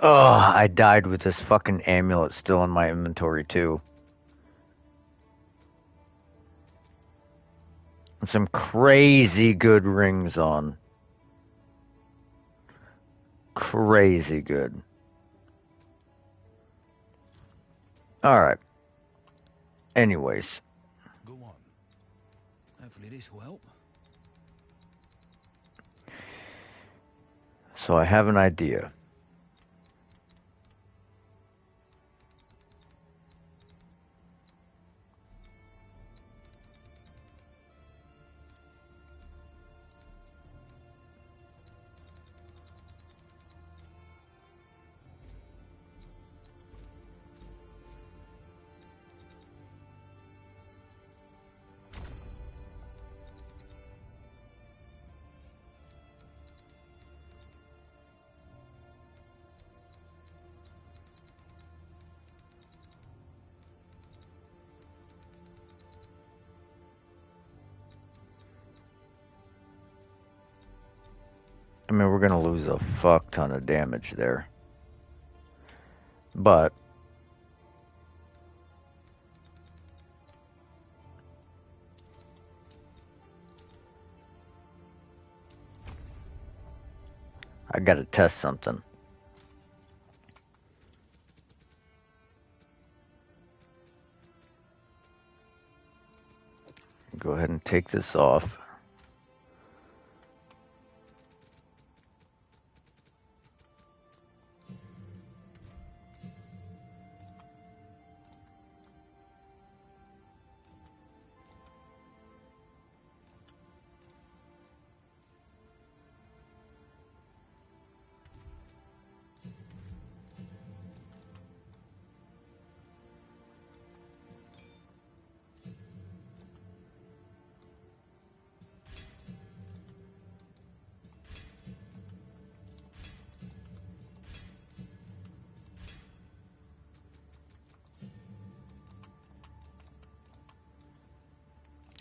Oh, I died with this fucking amulet still in my inventory too. And some crazy good rings on. Crazy good. Alright. Anyways. Go on. Hopefully this will help. So I have an idea. I mean, we're gonna lose a fuck ton of damage there. But I gotta test something. Go ahead and take this off.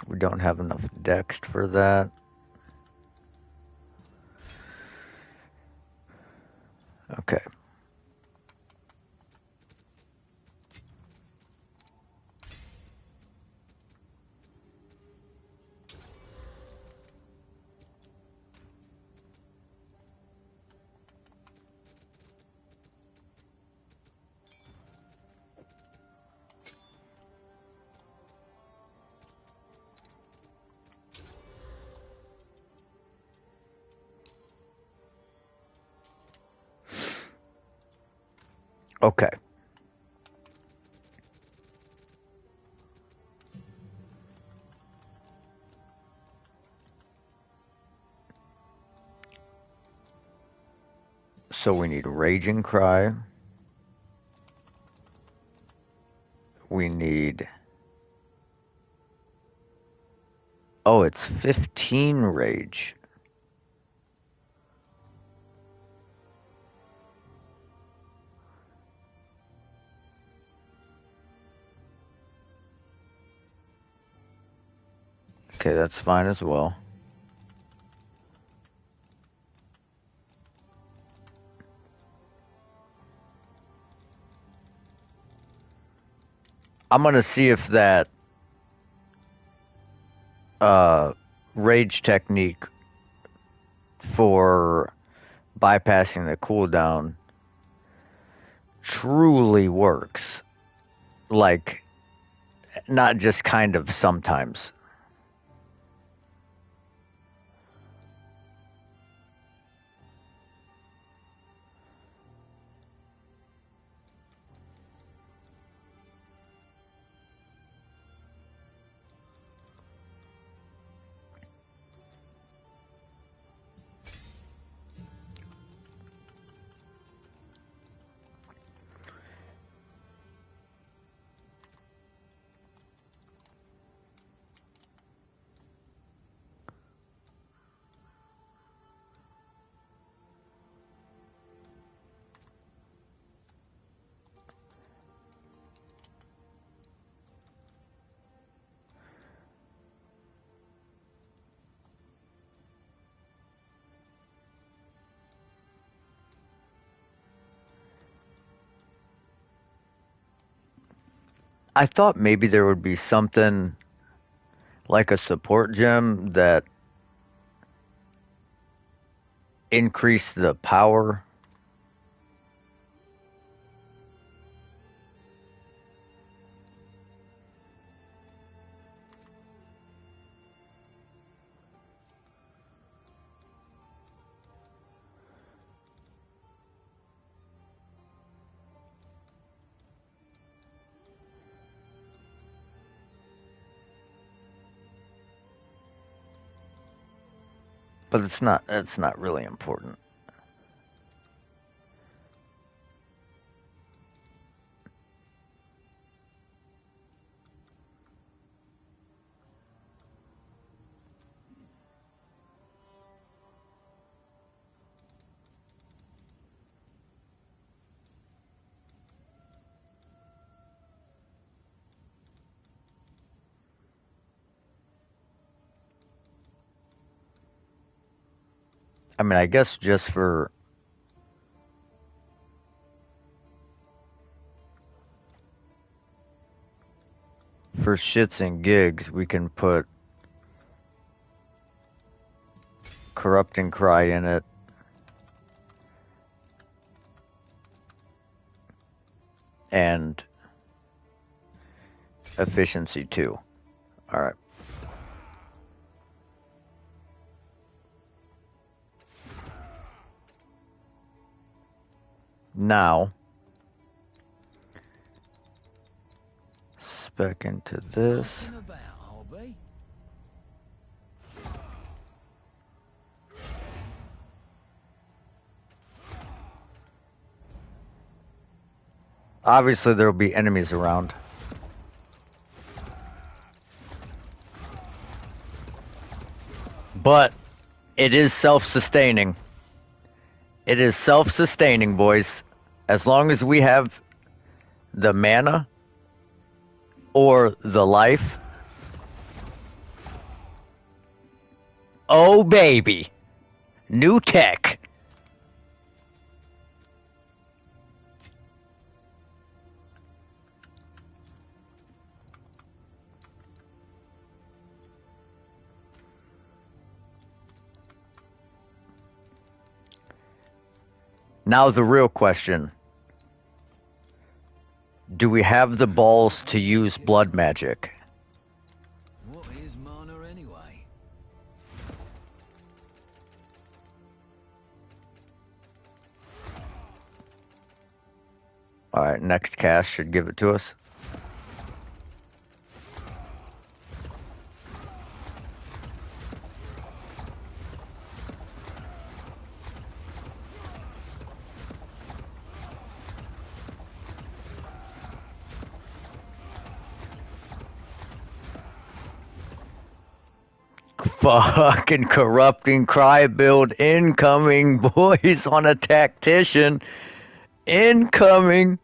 We don't have enough dex for that. Okay. Okay. So we need Raging Cry. We need... Oh, it's 15 rage. Okay, that's fine as well. I'm gonna see if that rage technique for bypassing the cooldown truly works. Like, not just kind of sometimes. I thought maybe there would be something like a support gem that increased the power. But it's not really important. I mean, I guess just for shits and gigs, we can put corrupting cry in it. And efficiency too. All right. Now, spec into this. Messing about, I'll be. Obviously, there will be enemies around. But it is self-sustaining. It is self-sustaining, boys. As long as we have the mana or the life. Oh, baby. New tech. Now the real question. Do we have the balls to use blood magic? What is mana anyway? Alright, next cast should give it to us. Fucking corrupting cry build incoming, boys, on a tactician. Incoming.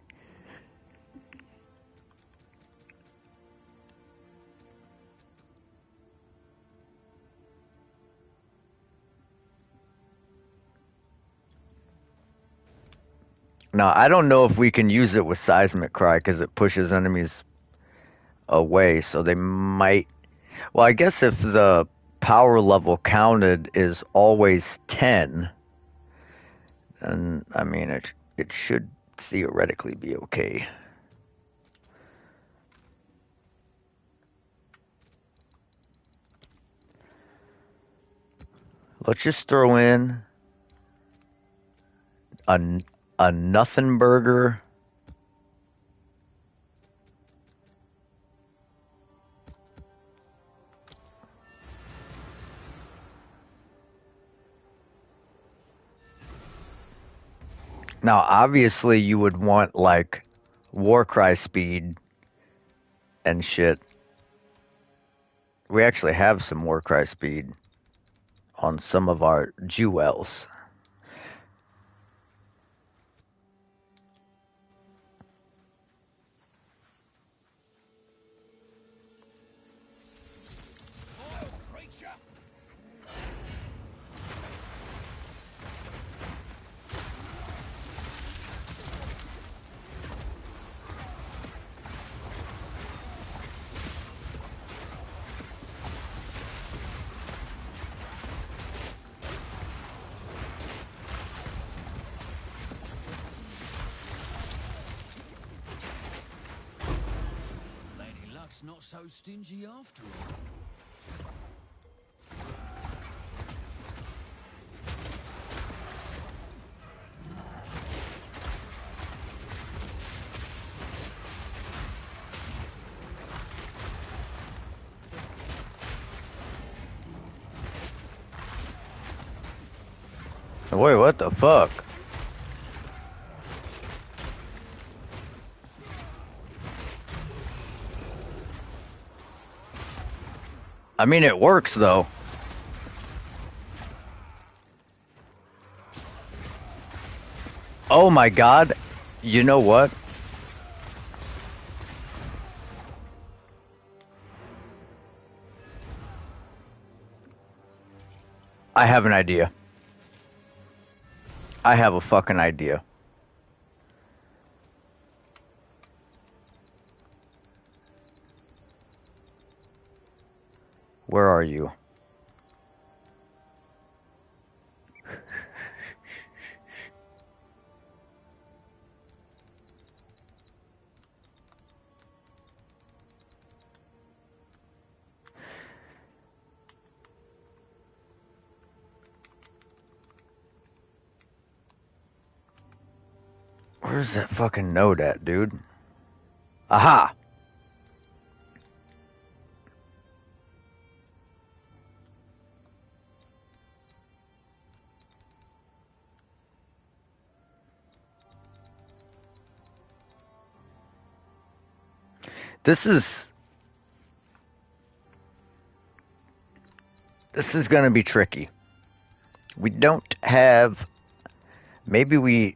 Now, I don't know if we can use it with seismic cry because it pushes enemies away, so they might. Well, I guess if the power level counted is always 10, then I mean it should theoretically be okay. Let's just throw in a nothing burger. Now, obviously, you would want like Warcry speed and shit. We actually have some Warcry speed on some of our jewels. Oh, creature! It's not so stingy after all. Wait, what the fuck? I mean, it works though. Oh my god. You know what? I have an idea. I have a fucking idea. Where are you? Where's that fucking note at, dude? Aha! This is gonna be tricky. We don't have. Maybe we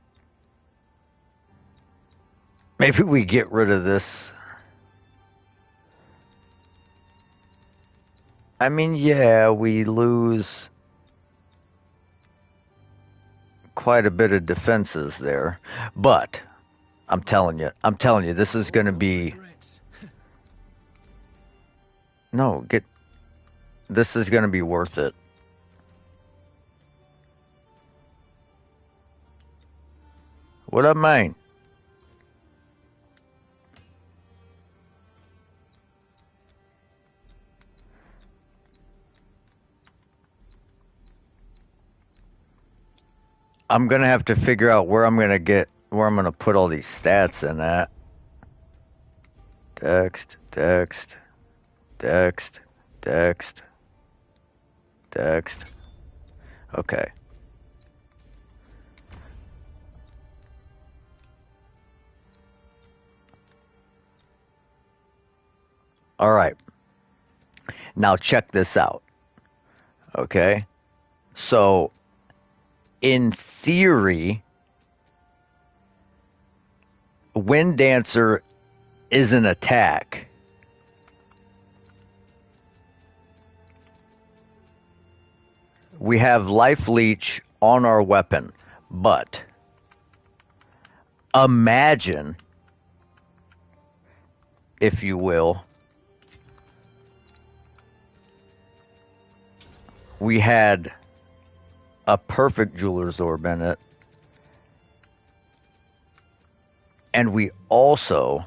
get rid of this. I mean, yeah, we lose quite a bit of defenses there, but I'm telling you, this is gonna be. No, get. This is gonna be worth it. What up, man? I'm gonna have to figure out where I'm gonna put all these stats in at. Text, text, text, text, text. Okay. All right. Now check this out. Okay. So, in theory, Wind Dancer is an attack. We have Life Leech on our weapon, but imagine, if you will, we had a perfect Jeweler's Orb in it, and we also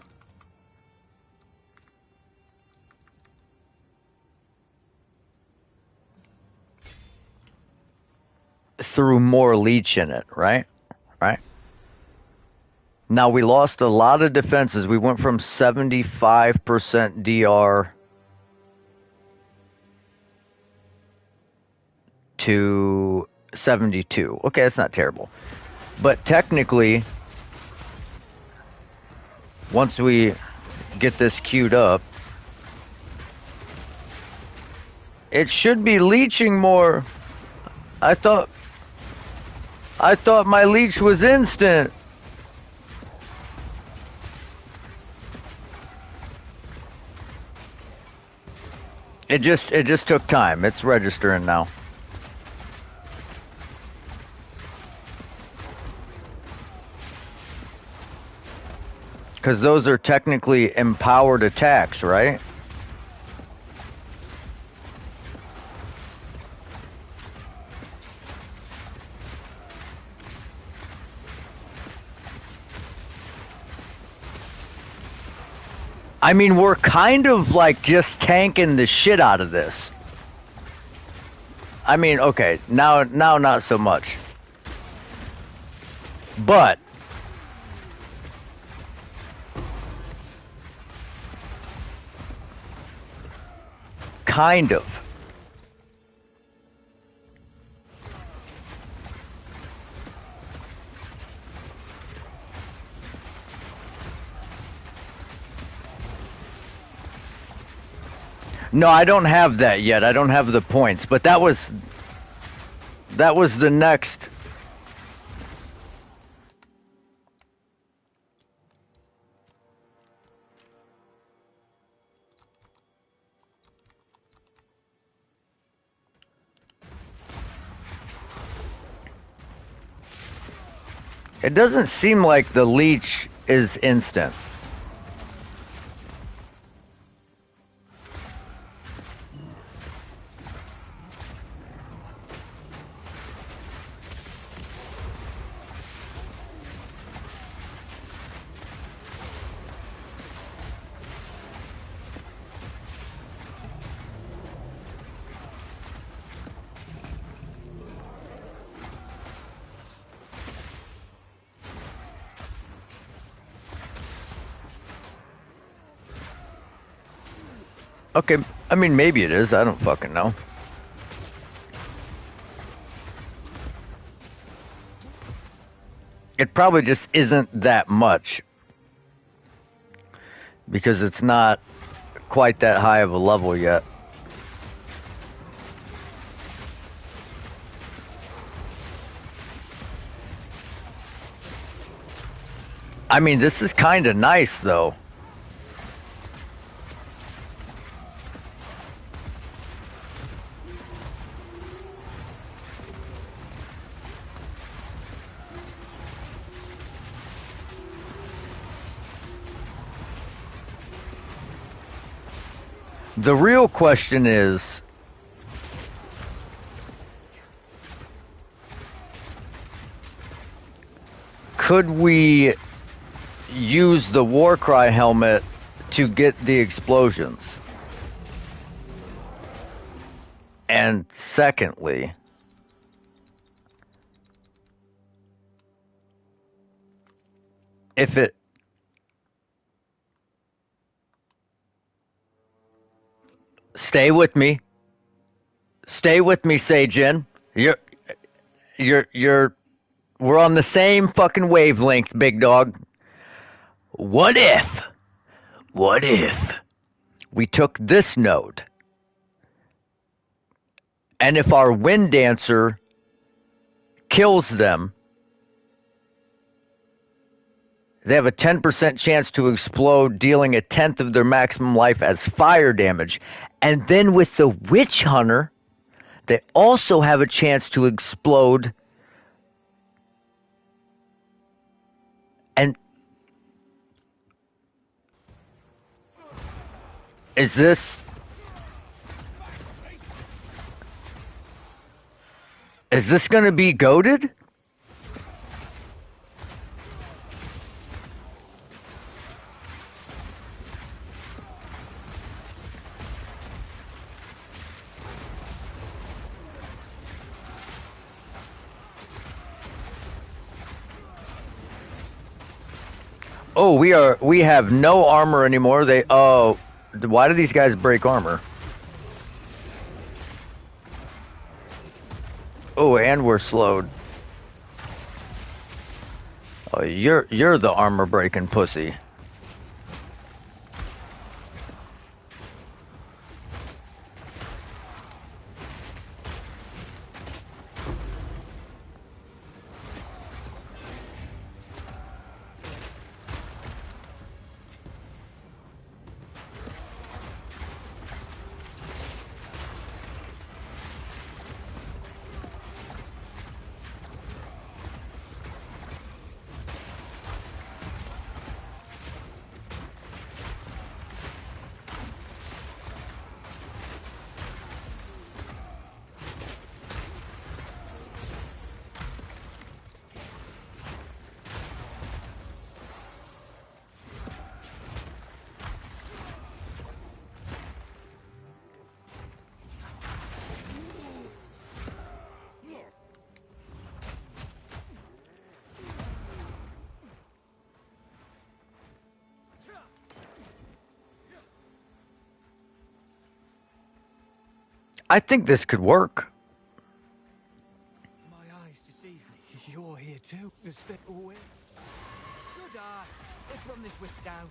threw more leech in it, right? Right? Now we lost a lot of defenses. We went from 75% DR to 72. Okay, that's not terrible. But technically, once we get this queued up, it should be leeching more. I thought my leech was instant. It just took time. It's registering now. Because those are technically empowered attacks, right? I mean, we're kind of like just tanking the shit out of this. I mean, okay, now not so much. But kind of. No, I don't have that yet. I don't have the points, but that was the next. It doesn't seem like the leech is instant. Okay, I mean maybe it is. I don't fucking know. It probably just isn't that much because it's not quite that high of a level yet. I mean, this is kind of nice though. The real question is, could we use the Warcry helmet to get the explosions? And secondly, if it stay with me, stay with me, Seijin. You're we're on the same fucking wavelength, big dog. What if, what if we took this node and if our wind dancer kills them, they have a 10% chance to explode, dealing a tenth of their maximum life as fire damage. And then with the witch hunter, they also have a chance to explode. And is this going to be goated? Oh, we have no armor anymore. Why do these guys break armor? Oh, and we're slowed. Oh, you're the armor breaking pussy. I think this could work. My eyes deceive me. You're here too. The stick away. Good eye. Let's run this whiff down.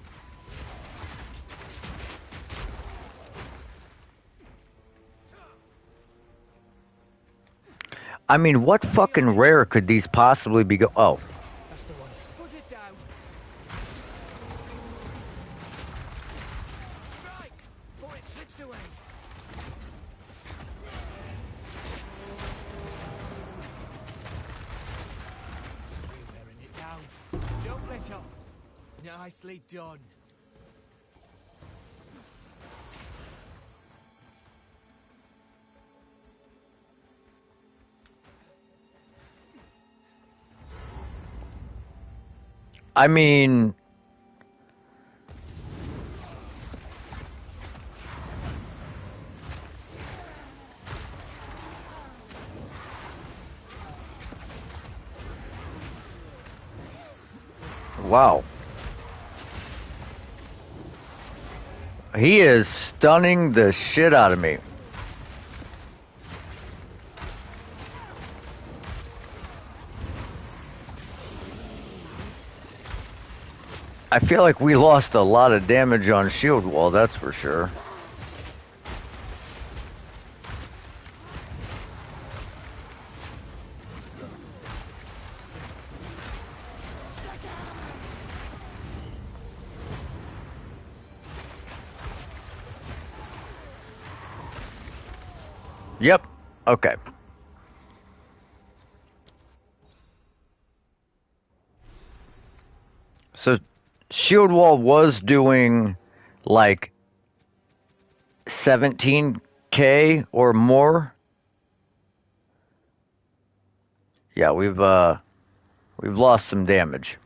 I mean, what fucking rare could these possibly be oh. That's the one. Put it down. Strike! Before it slips away. We're wearing it down. Don't let up. Nicely done. I mean, wow. He is stunning the shit out of me. I feel like we lost a lot of damage on shield wall, that's for sure. Yep. Okay. So shield wall was doing like 17k or more. Yeah, we've lost some damage.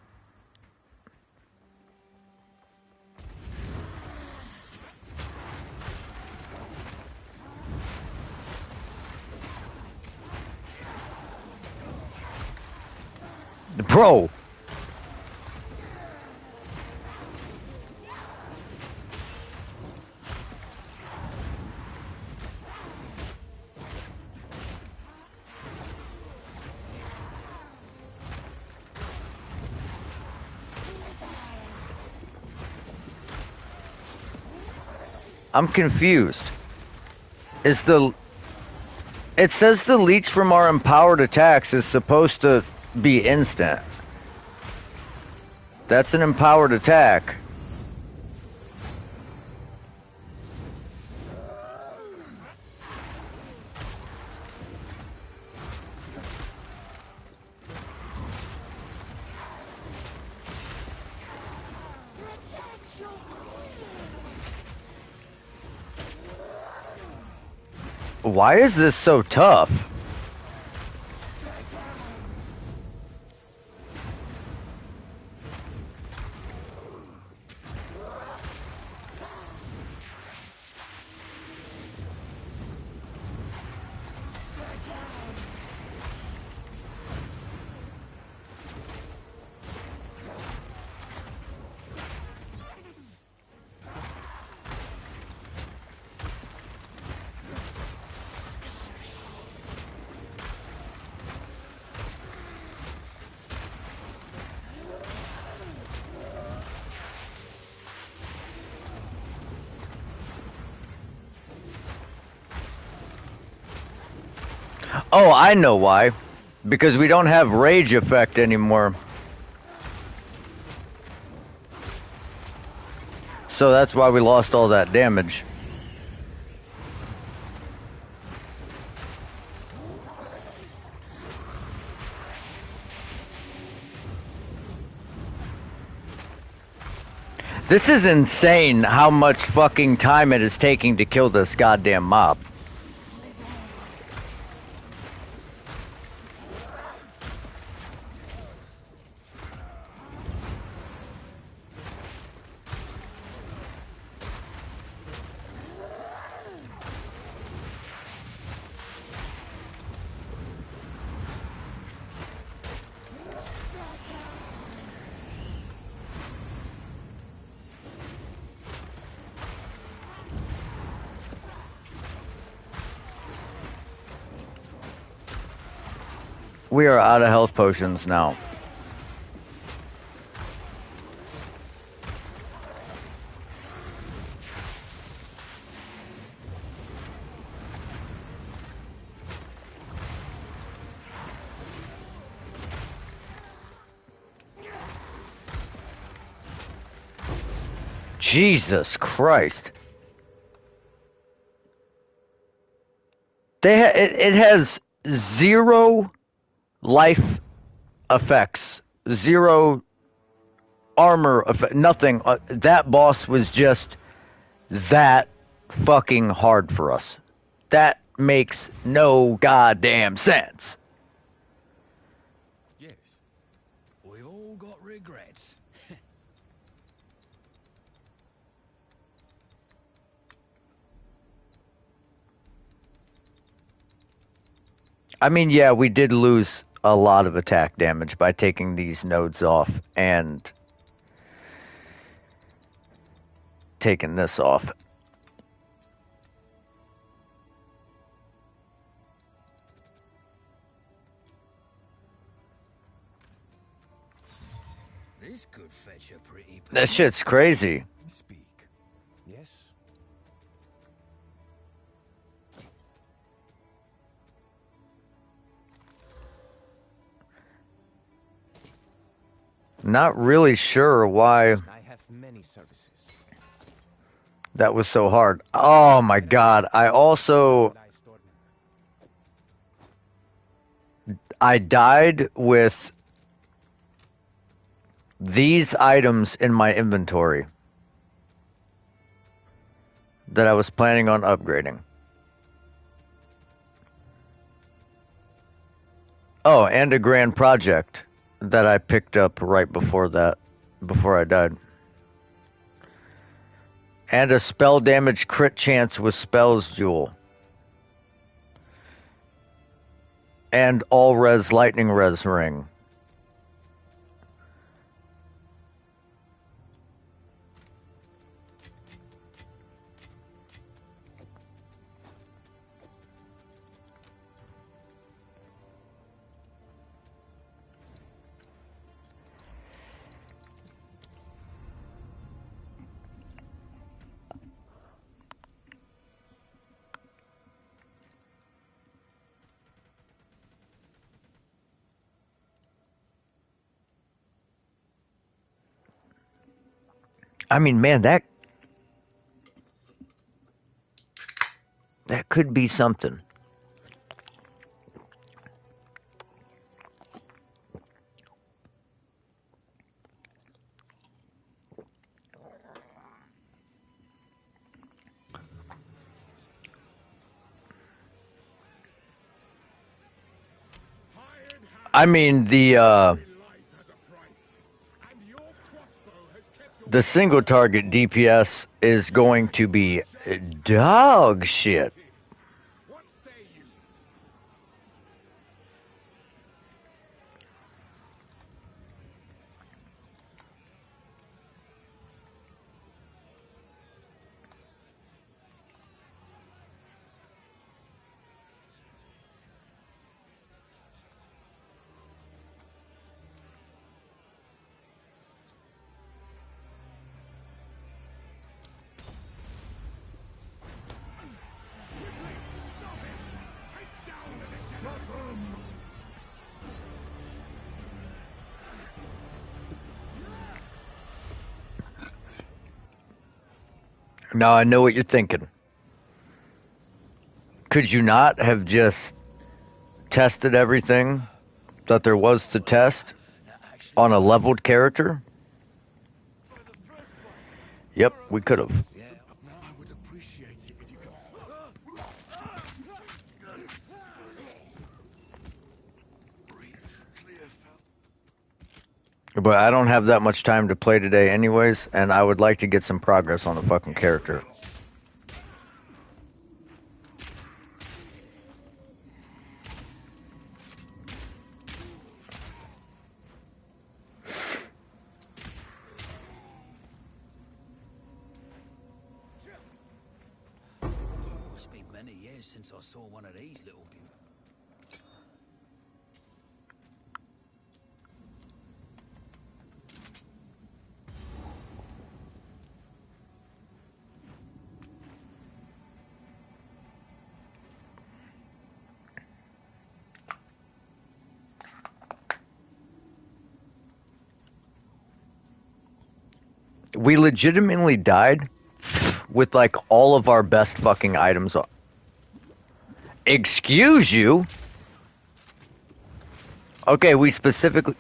Bro, I'm confused. Is the It says the leech from our empowered attacks is supposed to be instant. That's an empowered attack. Why is this so tough? Oh, I know why. Because we don't have rage effect anymore. So that's why we lost all that damage. This is insane how much fucking time it is taking to kill this goddamn mob. We are out of health potions now. Jesus Christ. It has zero life effects, zero armor effect, nothing. That boss was just that fucking hard for us. That makes no goddamn sense. Yes. We've all got regrets. I mean, yeah, we did lose a lot of attack damage by taking these nodes off and taking this off. This could fetch a pretty That penny. shit's crazy. Speak. Yes? Not really sure why I have many services. that was so hard. Oh my god. I died with these items in my inventory that I was planning on upgrading. Oh, and a grand project that I picked up right before that, before I died. And a spell damage crit chance with Spells Jewel. And all res lightning res ring. I mean, man, that could be something. I mean, the single target DPS is going to be dog shit. What say you? Now I know what you're thinking. Could you not have just tested everything that there was to test on a leveled character? Yep, we could have. Yeah. I would appreciate it if you could. Breathe clear, But I don't have that much time to play today anyways, and I would like to get some progress on the fucking character. It's been many years since I saw one of these little beauties. We legitimately died with like all of our best fucking items. Excuse you? Okay, we specifically.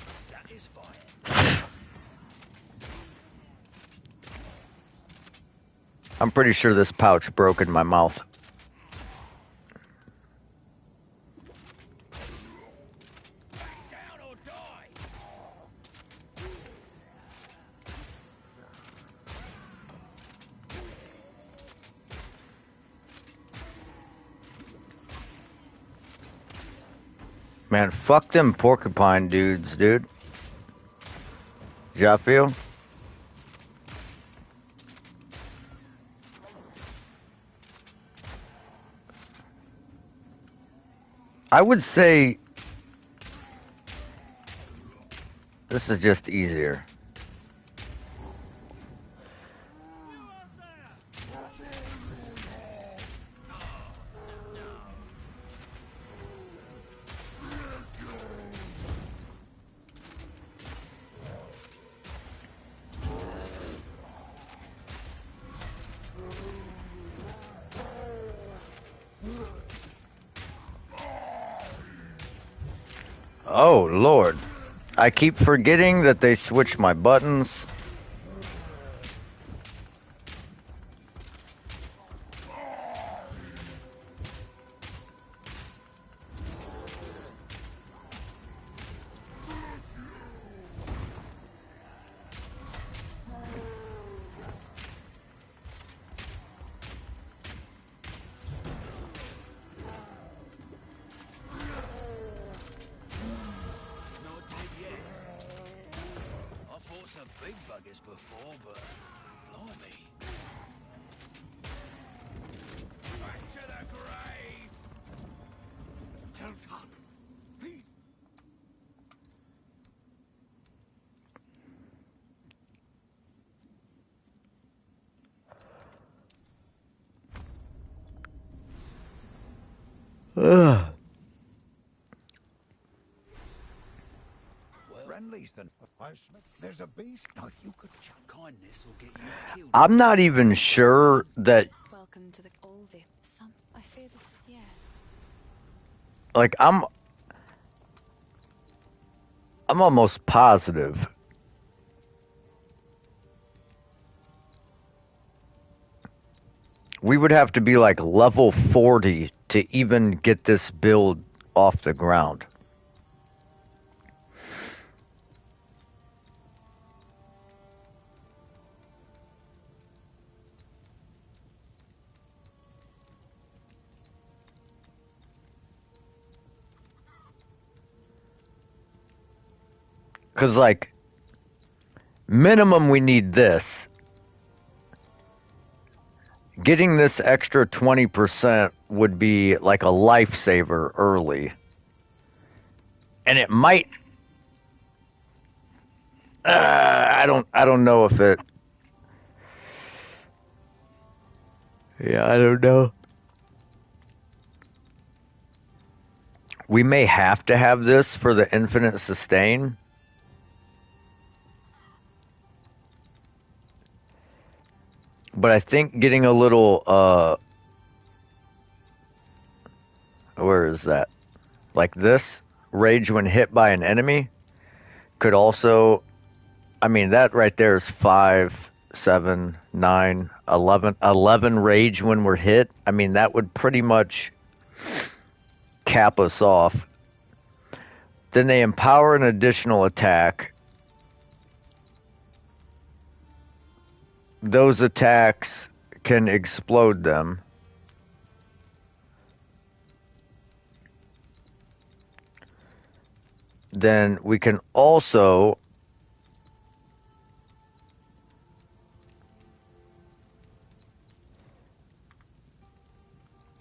Satisfying. I'm pretty sure this pouch broke in my mouth. Back down or die. Man, fuck them porcupine dudes, dude. Y'all feel? I would say this is just easier. Oh, Lord. I keep forgetting that they switched my buttons. Not dead yet. I fought some big buggers before, but blimey. Back to the grave. Well done. Please. Ugh. Well, friendlies then. There's a beast. No, you could kindness will get you killed. I'm not even sure that, Welcome to the oldie. Some, I fear this. Yes. like, I'm almost positive we would have to be like level 40 to even get this build off the ground. Because, like, minimum we need this. Getting this extra 20% would be like a lifesaver early. And it might. I don't know if it. Yeah, I don't know. We may have to have this for the infinite sustain. But I think getting a little, where is that? Like this, rage when hit by an enemy, could also, I mean, that right there is 5, 7, 9, 11, 11 rage when we're hit. I mean, that would pretty much cap us off. Then they empower an additional attack. Those attacks can explode them. Then we can also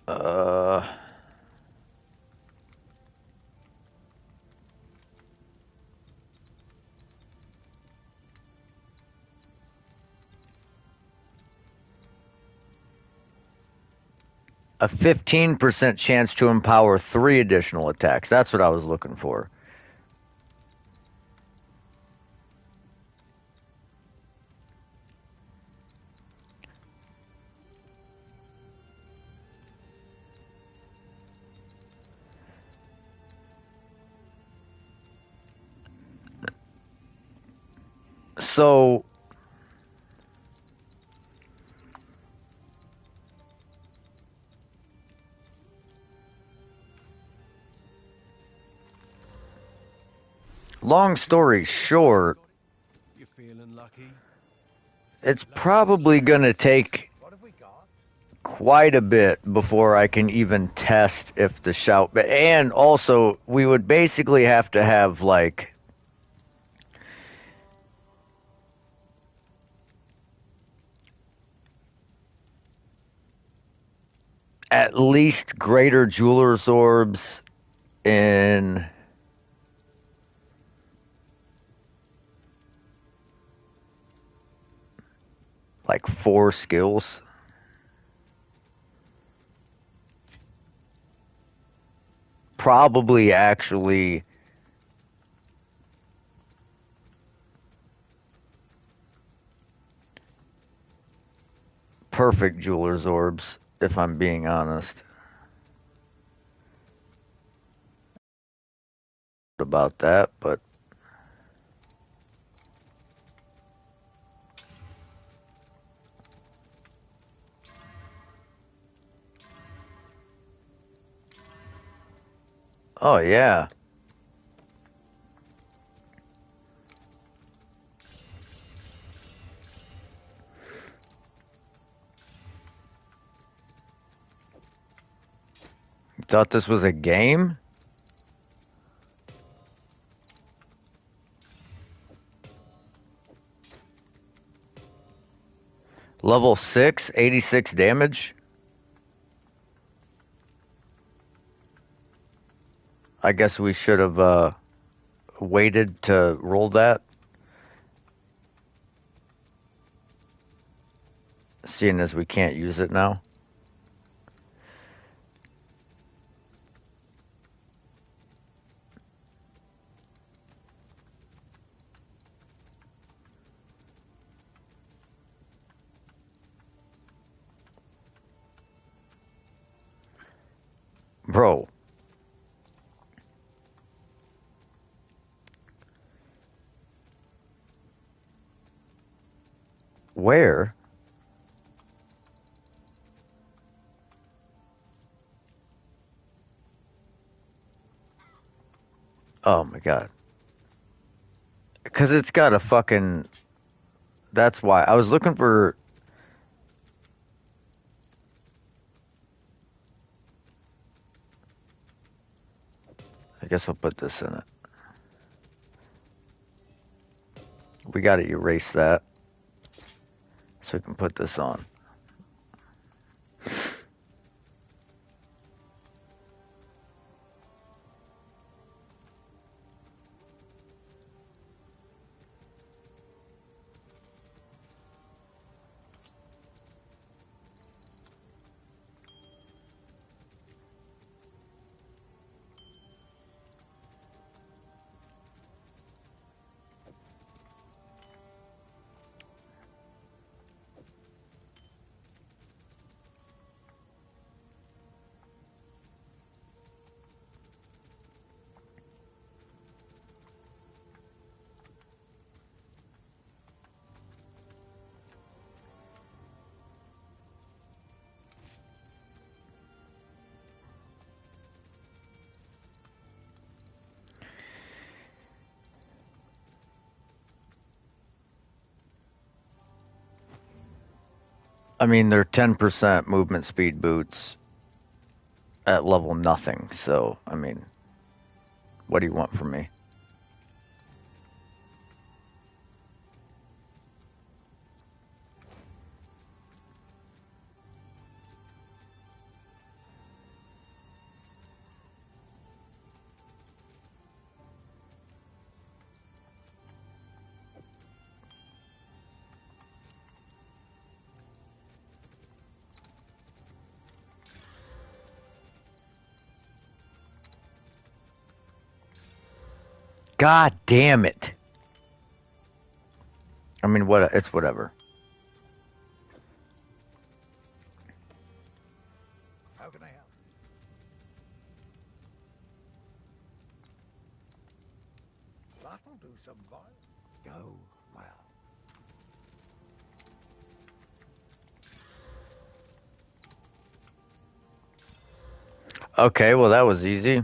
uh a 15% chance to empower 3 additional attacks. That's what I was looking for. So long story short, You feeling lucky? it's probably gonna take What have we got? quite a bit before I can even test if the shout. And also, we would basically have to have like at least greater jeweler's orbs in like 4 skills. Probably actually perfect jeweler's orbs, if I'm being honest about that. But oh yeah, you thought this was a game? Level 6, 86 damage. I guess we should have waited to roll that, seeing as we can't use it now. Bro, where? Oh my god. Because it's got a fucking. That's why. I was looking for. I guess I'll put this in it. We gotta erase that so we can put this on. I mean, they're 10% movement speed boots at level nothing. So, I mean, what do you want from me? God damn it. I mean, what? It's whatever. How can I help? That'll do some violence. Go well. Okay, well that was easy.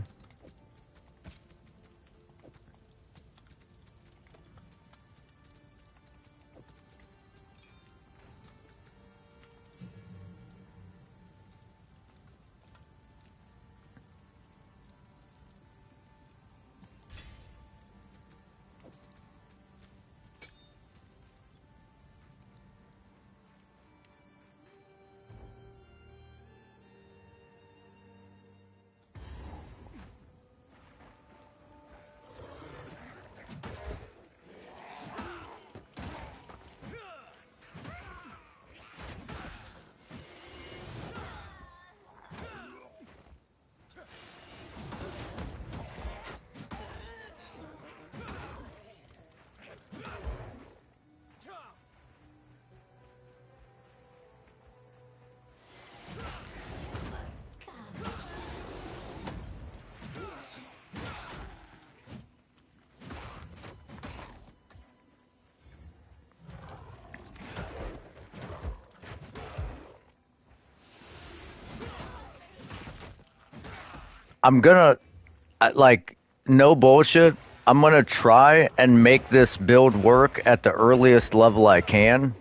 I'm gonna like no bullshit. I'm gonna try and make this build work at the earliest level I can.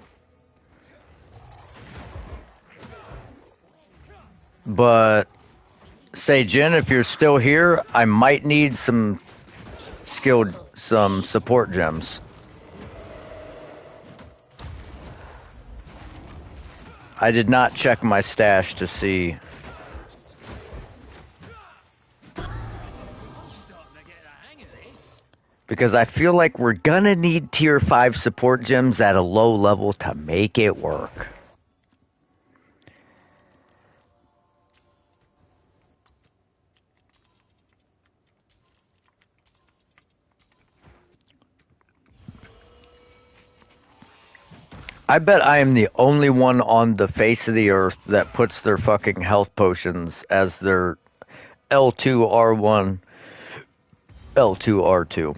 But say Jen, if you're still here, I might need some support gems. I did not check my stash to see Starting to get the hang of this. because I feel like we're gonna need tier 5 support gems at a low level to make it work. I bet I am the only one on the face of the earth that puts their fucking health potions as their L2 R1, L2 R2.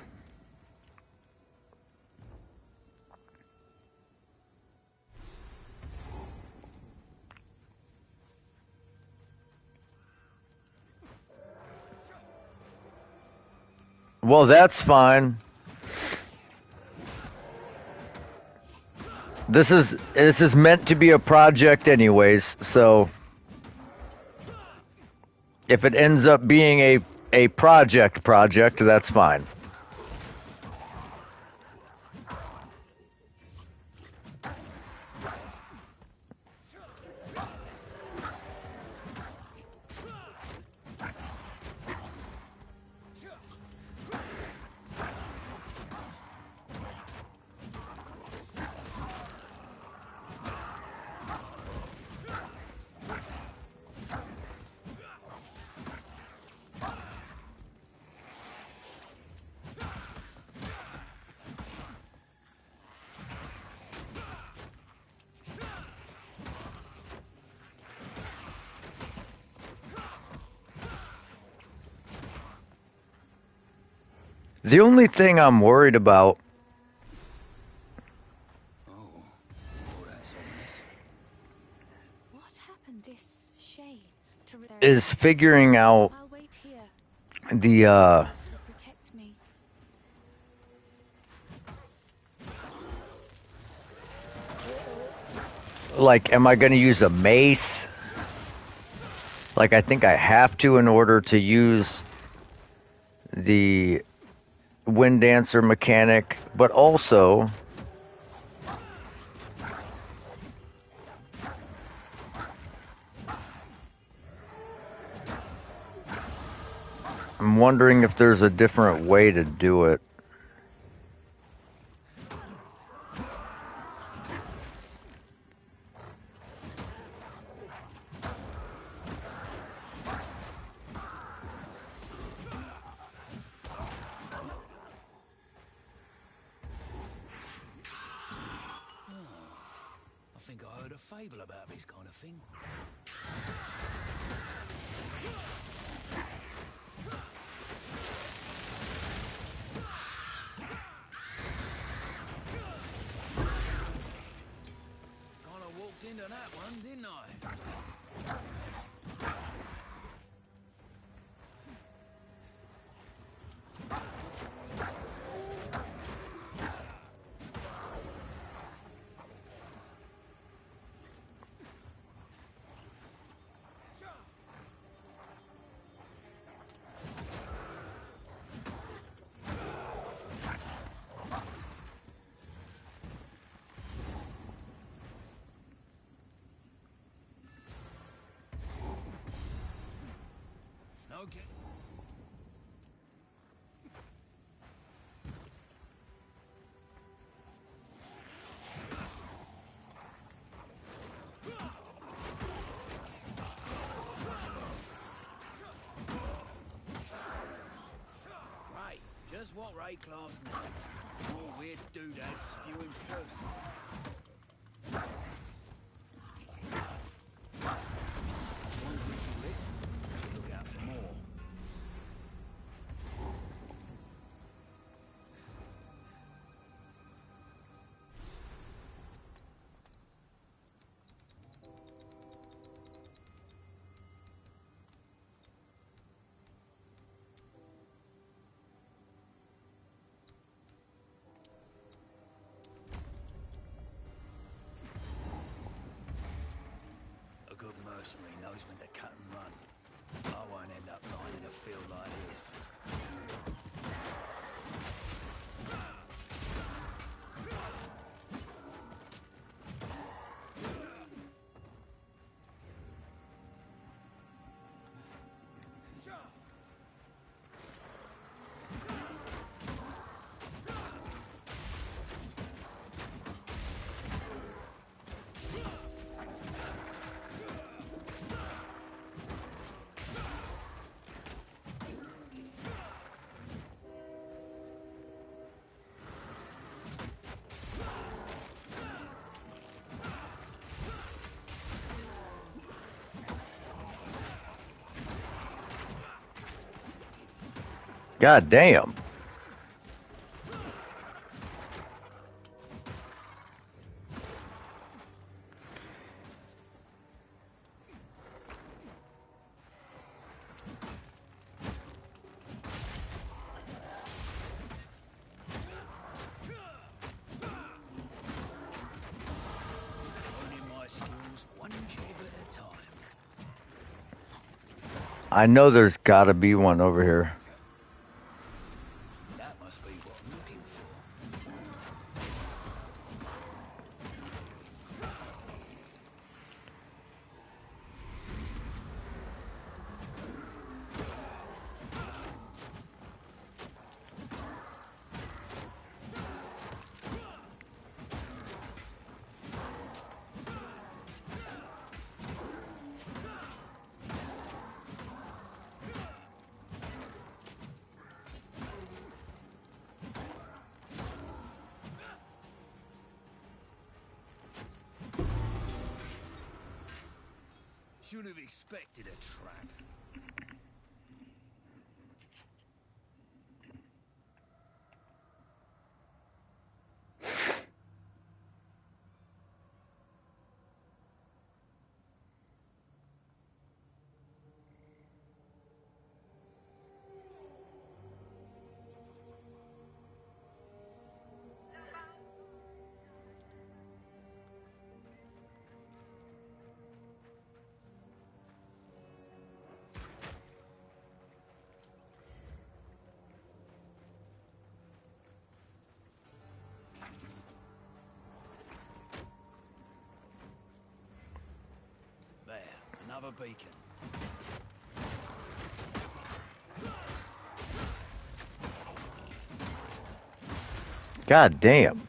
Well, that's fine. This is meant to be a project anyways, so if it ends up being a project, that's fine. The only thing I'm worried about Oh, that's ominous. What happened this shade to is figuring out I'll wait here. the Will protect me. like am I going to use a mace? Like I think I have to in order to use the wind dancer mechanic, but also I'm wondering if there's a different way to do it. I think I heard a fable about this kind of thing. Kind of walked into that one, didn't I? Okay. Right, just what Ray class needs. More weird doodads spewing curses. One critical hit, should look out for more. A good mercenary knows when to cut and run. I won't end up lying in a field like this. God damn. Honing my skills one jab at a time. I know there's gotta be one over here. That must be what I'm looking for. Should have expected a trap. There, another beacon. God damn.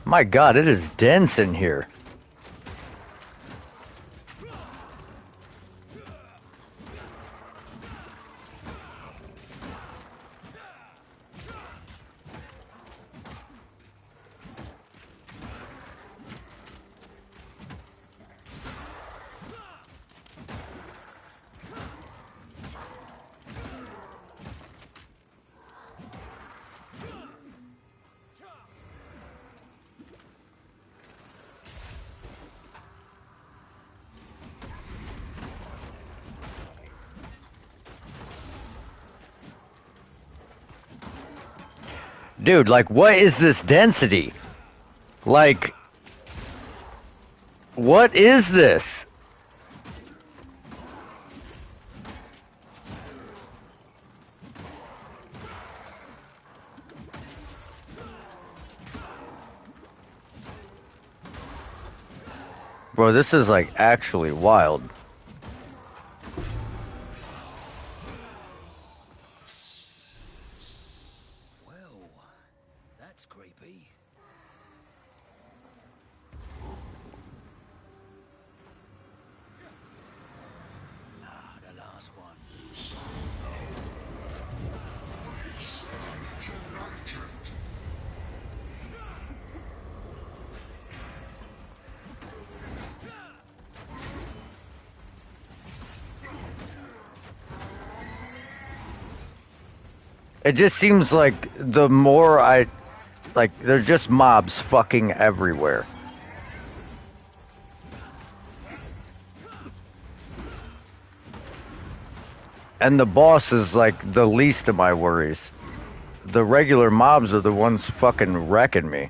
My God, it is dense in here. Dude, like, what is this density? Like, what is this? Bro, this is like actually wild. Well, that's creepy. Ah, the last one. It just seems like the more I like, there's just mobs fucking everywhere. And the boss is like the least of my worries. The regular mobs are the ones fucking wrecking me.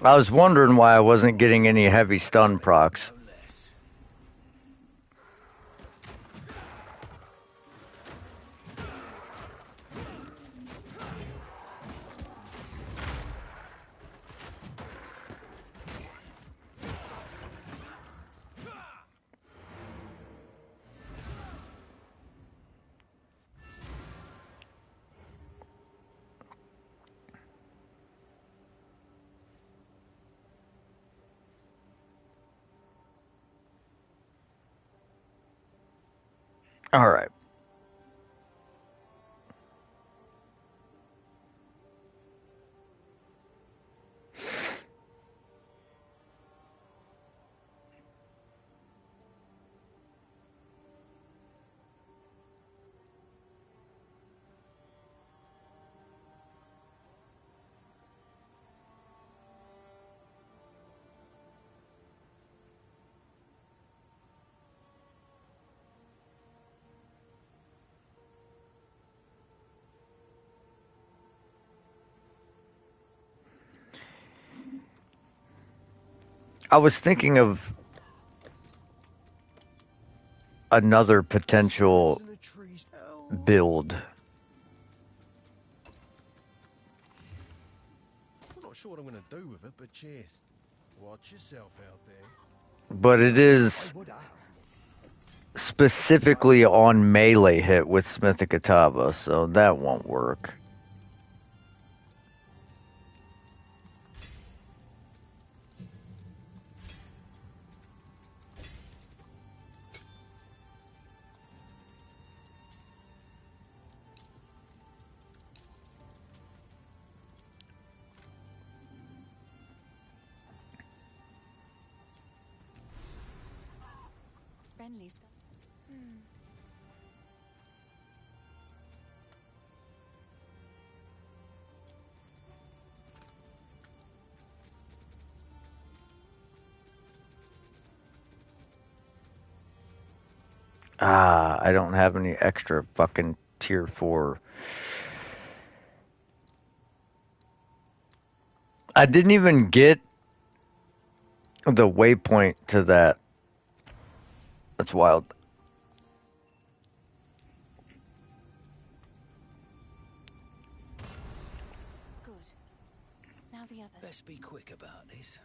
I was wondering why I wasn't getting any heavy stun procs. No less. Alright. I was thinking of another potential In the trees. build. I'm not sure what I'm going to do with it, but cheers. Watch yourself out there. But it I is would ask. specifically on melee hit with Smithic Atava, so that won't work. Renly's done. Ah, I don't have any extra fucking tier 4. I didn't even get the waypoint to that. That's wild. Good. Now the others. Let's be quick about this.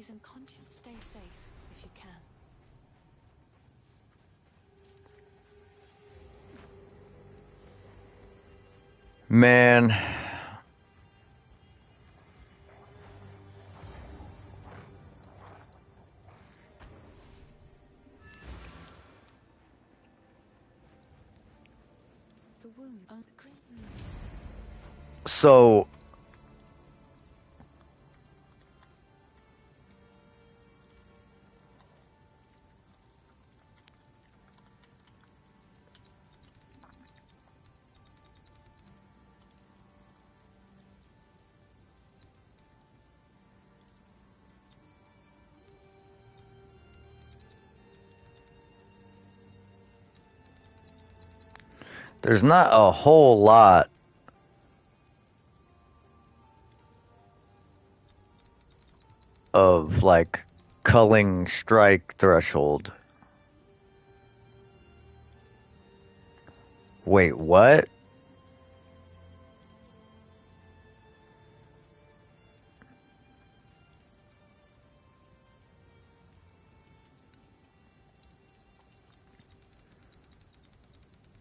He's unconscious. Stay safe if you can. Man. The wound. So there's not a whole lot of like culling strike threshold. Wait, what?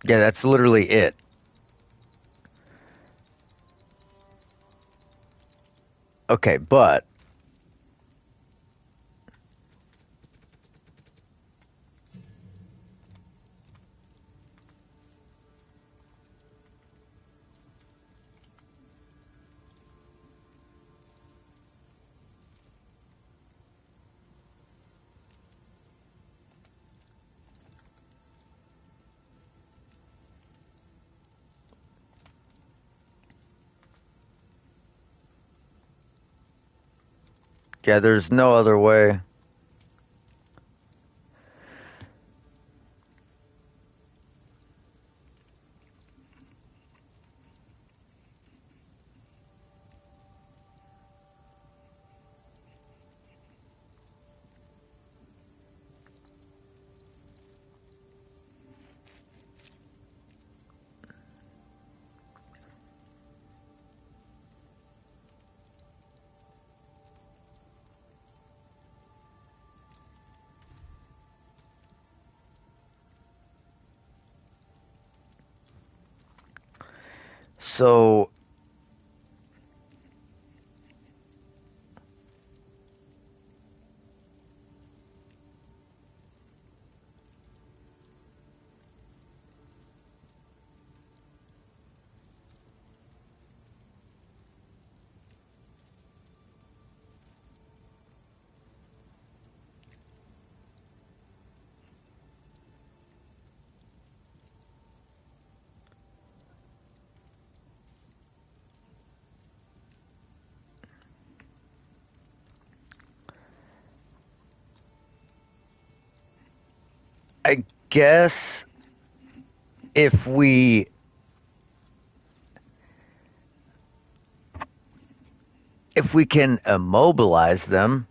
Yeah, that's literally it. Okay, but yeah, there's no other way. So I guess if we can immobilize them,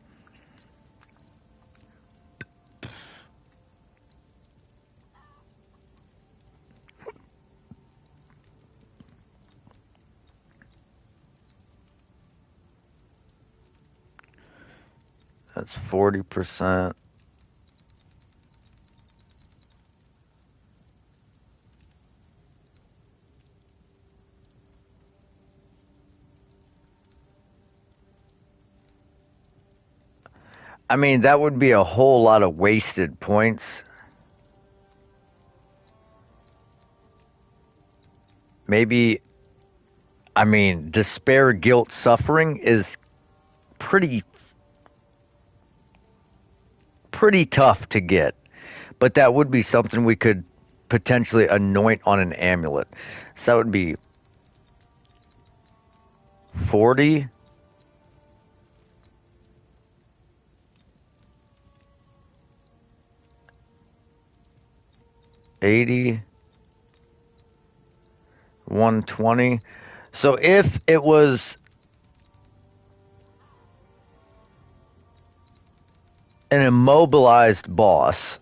that's 40%. I mean, that would be a whole lot of wasted points. Maybe, I mean, despair, guilt, suffering is pretty tough to get, but that would be something we could potentially anoint on an amulet. So that would be 40, 80, 120. So if it was an immobilized boss,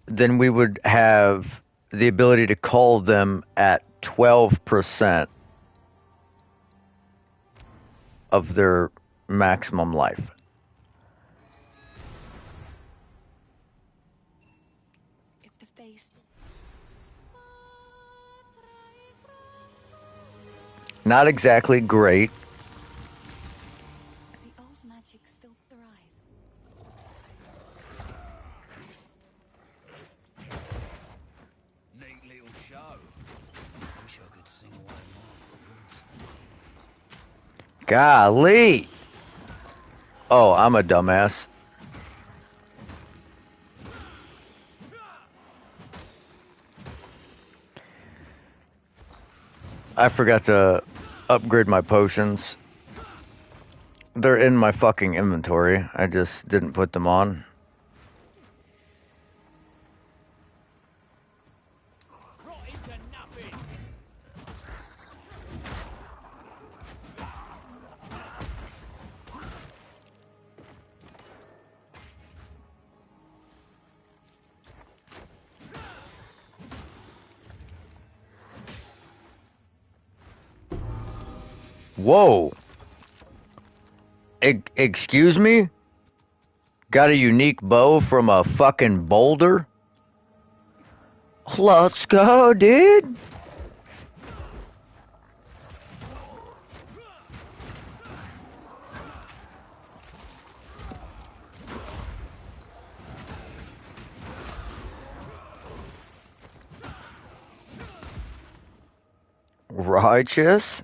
then we would have the ability to call them at 12% of their maximum life. If the face. Not exactly great. The old magic still thrives. Neat little show. Wish I could sing away more. Golly. Oh, I'm a dumbass. I forgot to upgrade my potions. They're in my fucking inventory. I just didn't put them on. Rot into nothing. Whoa. Excuse me? Got a unique bow from a fucking boulder? Let's go, dude. Righteous.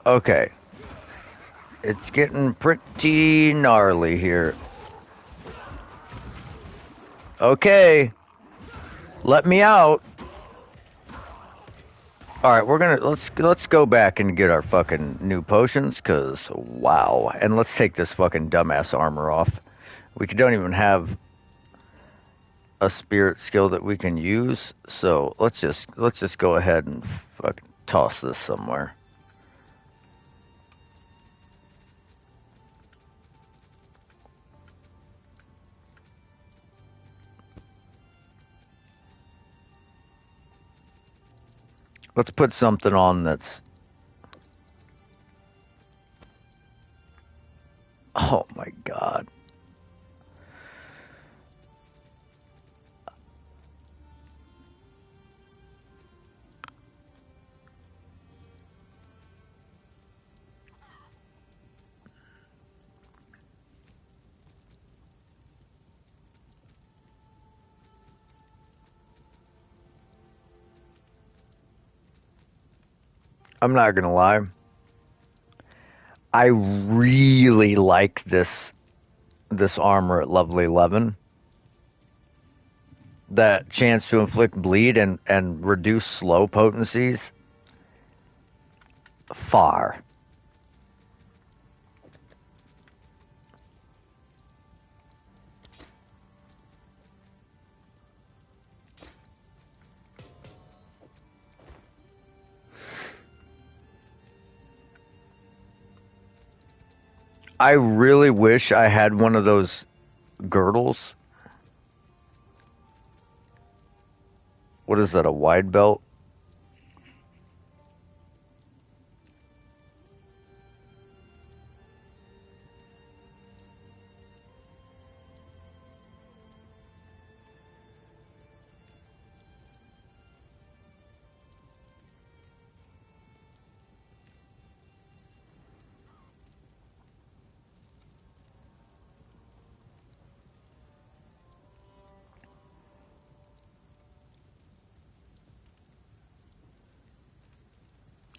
Okay. It's getting pretty gnarly here. Okay. Let me out. All right, we're gonna let's go back and get our fucking new potions, cause wow, and let's take this fucking dumbass armor off. We don't even have a spirit skill that we can use, so let's just go ahead and fucking toss this somewhere. Let's put something on that's. Oh my god. I'm not gonna lie. I really like this armor at level 11. That chance to inflict bleed and reduce slow potencies. Far. I really wish I had one of those girdles. What is that, a wide belt?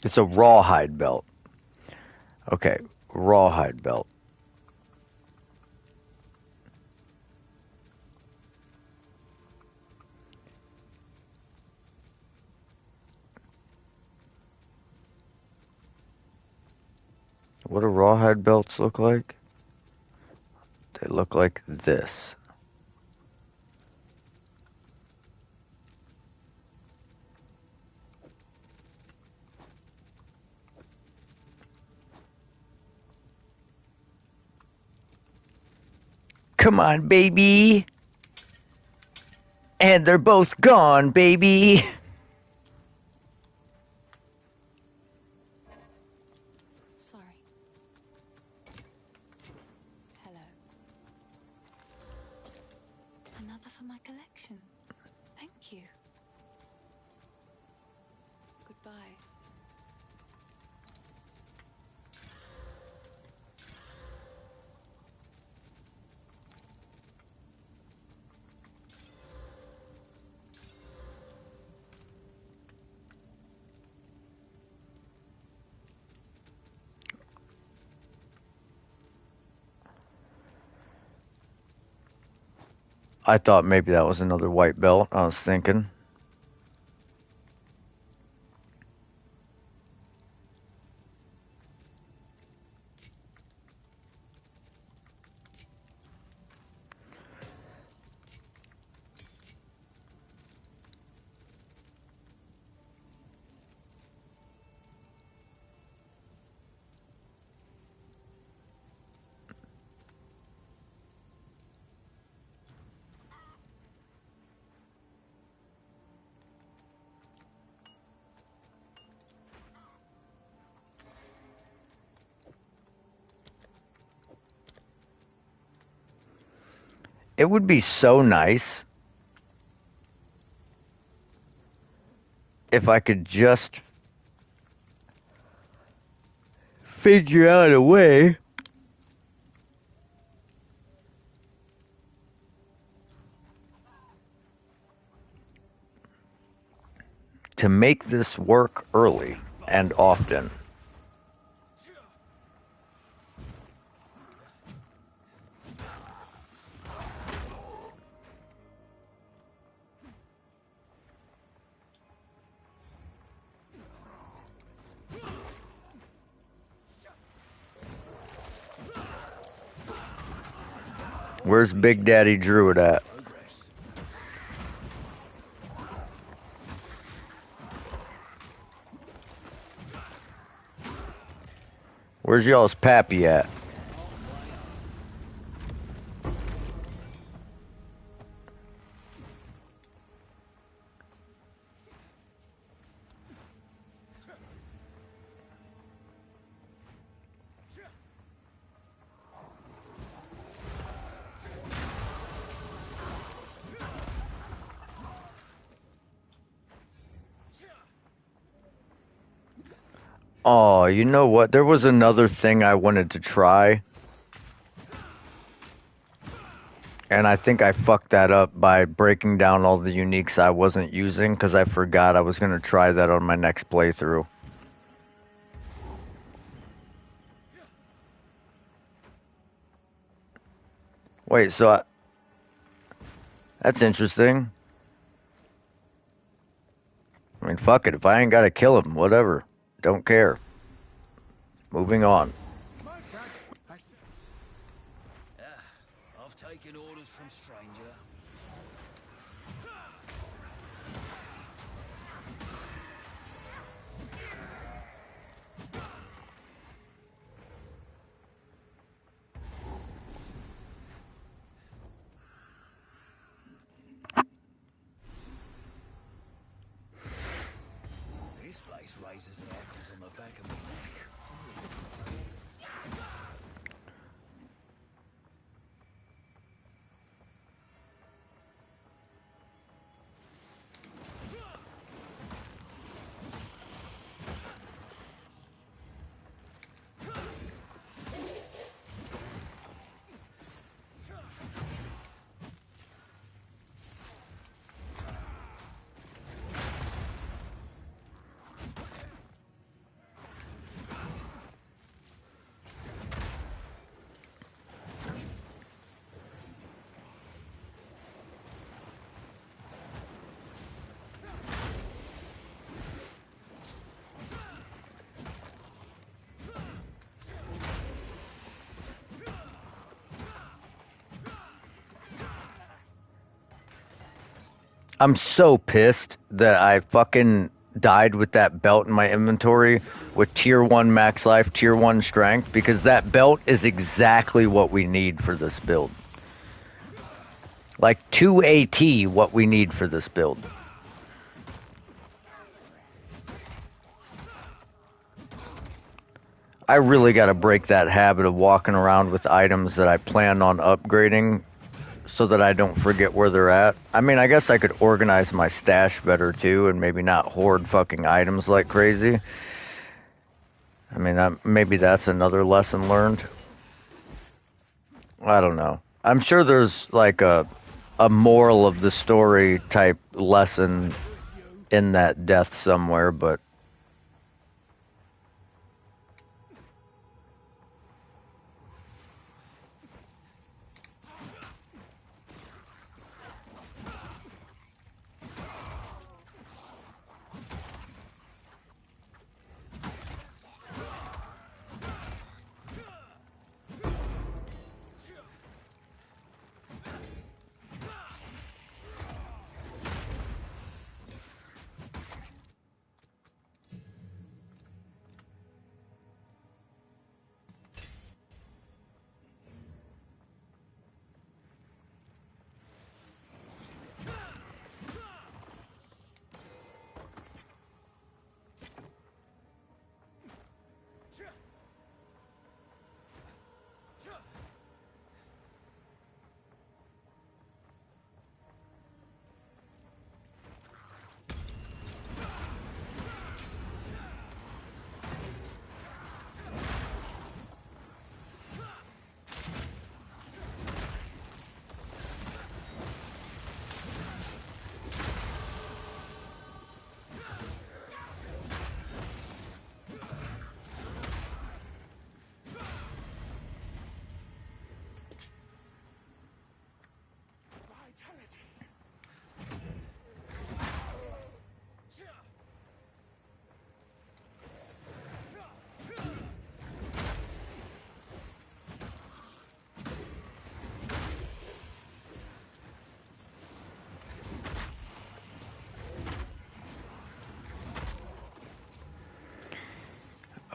It's a rawhide belt. Okay, rawhide belt. What do rawhide belts look like? They look like this. Come on, baby. And they're both gone, baby. Sorry. Hello. Another for my collection. Thank you. Goodbye. I thought maybe that was another white belt. I was thinking. It would be so nice if I could just figure out a way to make this work early and often. Where's Big Daddy Druid at? Progress. Where's y'all's pappy at? Oh, you know what? There was another thing I wanted to try. And I think I fucked that up by breaking down all the uniques I wasn't using because I forgot I was going to try that on my next playthrough. Wait, that's interesting. I mean, fuck it. If I ain't got to kill him, whatever. Don't care. Moving on. I've taken orders from stranger. This place raises the hackles on the back of my neck. I'm so pissed that I fucking died with that belt in my inventory with tier 1 max life, tier 1 strength, because that belt is exactly what we need for this build. Like 2 AT, what we need for this build. I really got to break that habit of walking around with items that I plan on upgrading so that I don't forget where they're at. I mean, I guess I could organize my stash better too and maybe not hoard fucking items like crazy. I mean, maybe that's another lesson learned. I don't know. I'm sure there's like a moral of the story type lesson in that death somewhere, but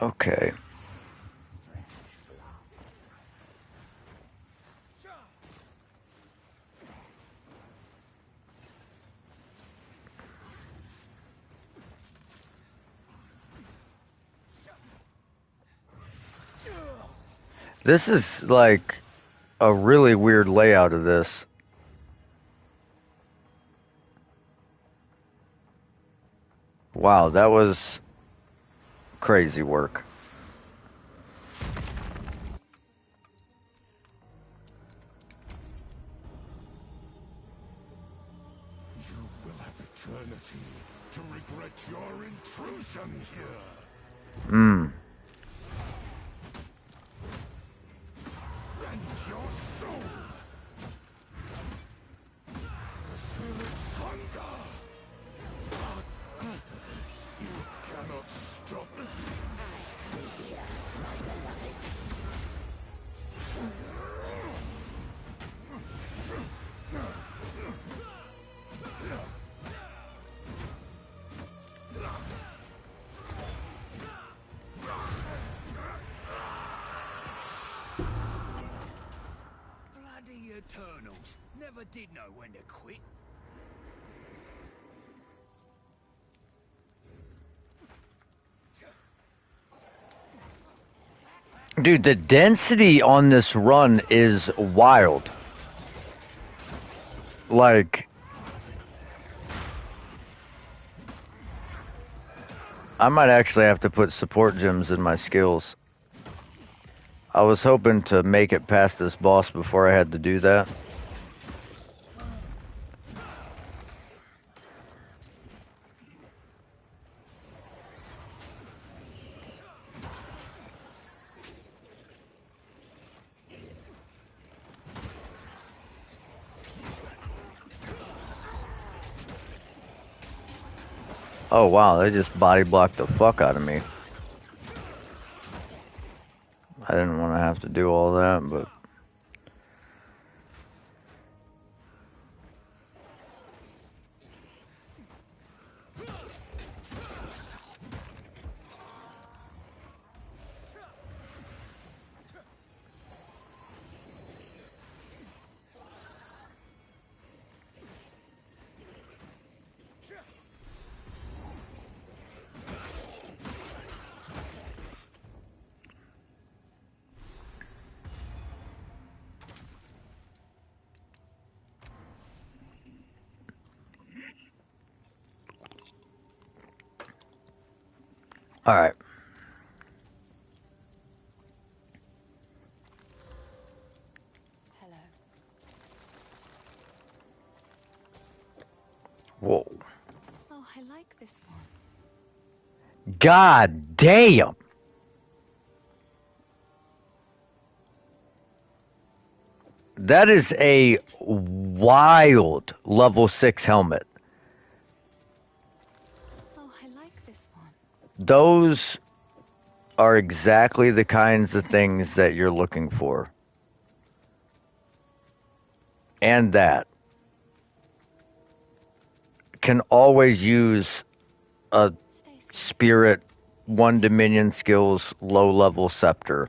okay. This is like a really weird layout of this. Wow, that was crazy work. You will have eternity to regret your intrusion here. Mmm. Rend your soul. The spirit's hunger. But you cannot stop. Bloody Eternals. Never did know when to quit. Dude, the density on this run is wild. Like, I might actually have to put support gems in my skills. I was hoping to make it past this boss before I had to do that. Oh wow, they just body blocked the fuck out of me. I didn't want to have to do all that, but... All right. Hello. Whoa. Oh, I like this one. God damn. That is a wild level 6 helmet. Oh, I like this one. Those are exactly the kinds of things that you're looking for. And that can always use a Stay safe. spirit, one dominion skills, low level scepter.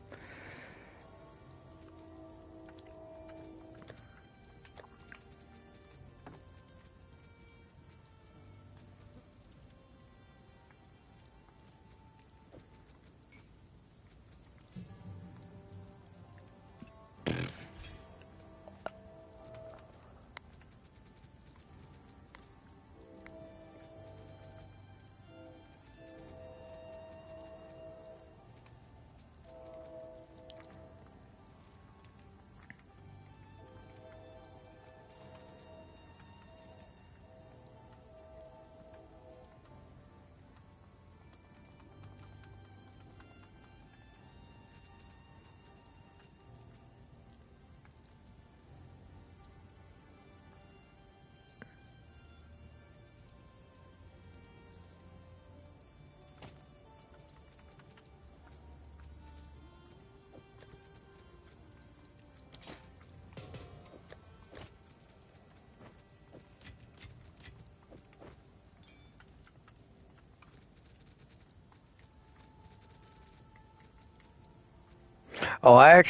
Oh, I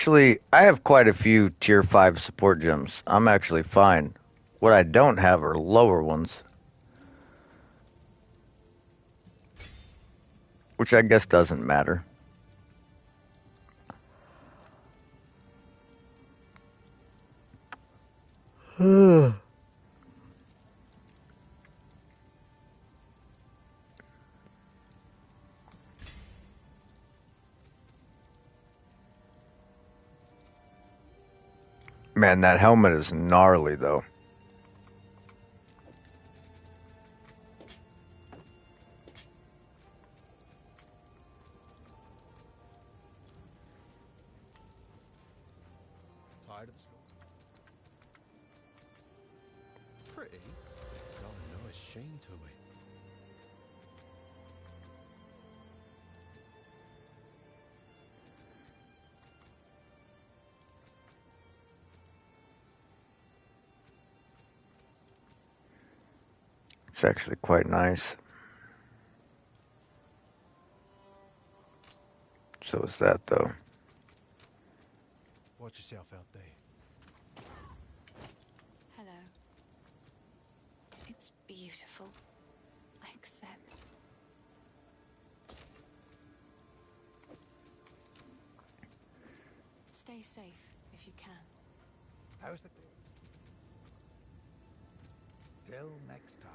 have quite a few tier 5 support gems. I'm actually fine. What I don't have are lower ones, which I guess doesn't matter. Man, that helmet is gnarly though. Tired of the slow? Pretty. Got a nice sheen to it. It's actually quite nice. So is that though. Watch yourself out there. Hello. It's beautiful. I accept. Stay safe if you can. How's the... Till next time.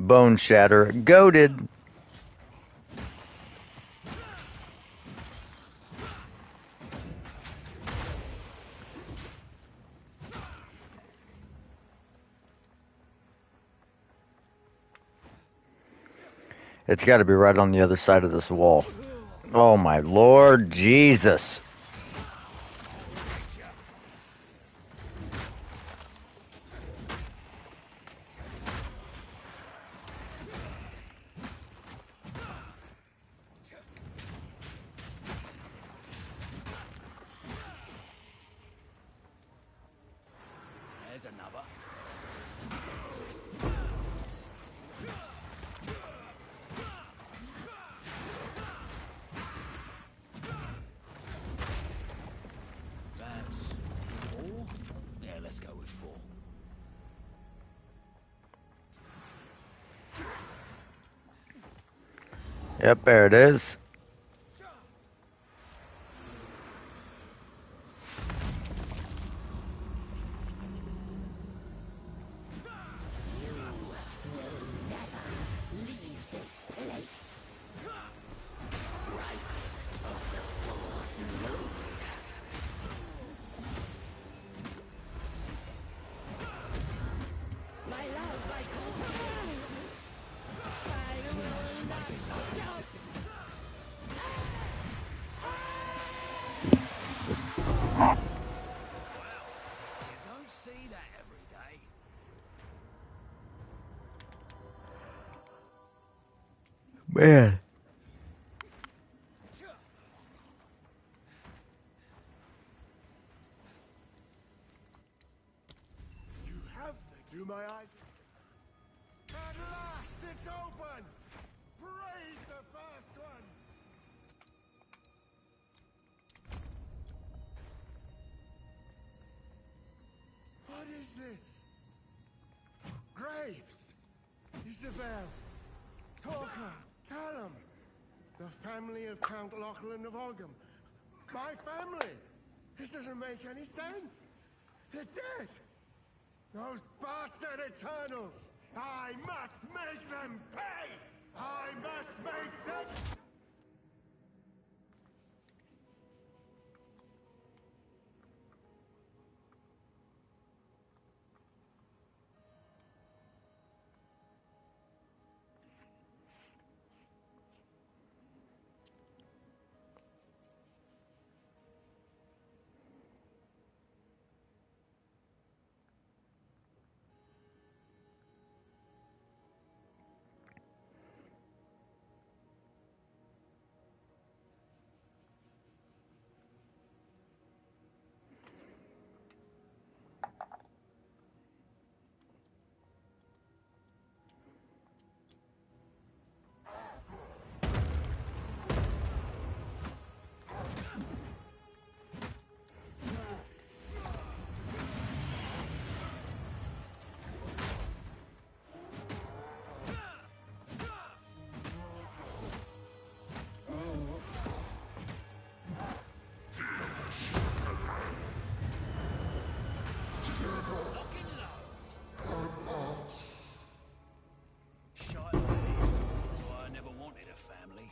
Bone shatter. Goated. It's got to be right on the other side of this wall. Oh my Lord Jesus. There's another. That's 4? Yeah, let's go with 4. Yep, there it is. You don't see that every day. Man. You have the... Do my eyes... At last it's open! Praise the first one! What is this? Graves! Isabel! Talker! Callum! The family of Count Lachlan of Ogham. My family! This doesn't make any sense! They're dead! Those bastard Eternals! I must make them pay! I must make them... Shite like this. That's why I never wanted a family.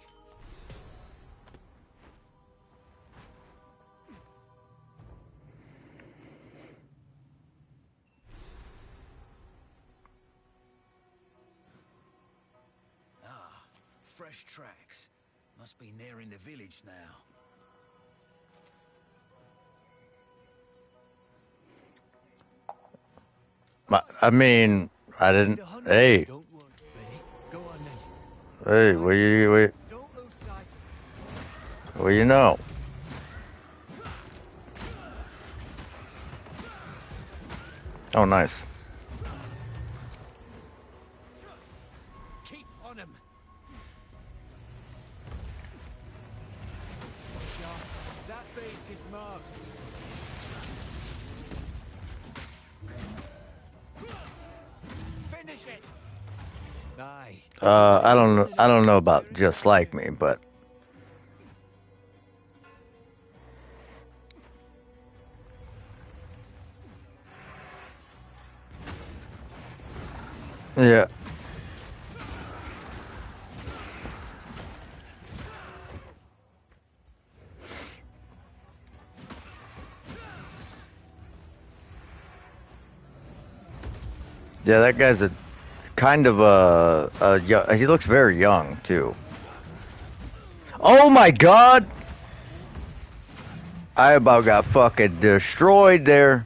Ah, fresh tracks. Must be near in the village now. I mean, I Need didn't. a hunter? Hey, Don't worry. Ready? Go on then. hey, Don't lose sight of what you know? Oh, nice. it. Keep on him. Sharp. That beast is marked. Finish it. Aye. I don't know about just like me, but yeah. Yeah, that guy's a kind of he looks very young too. Oh my god! I about got fucking destroyed there.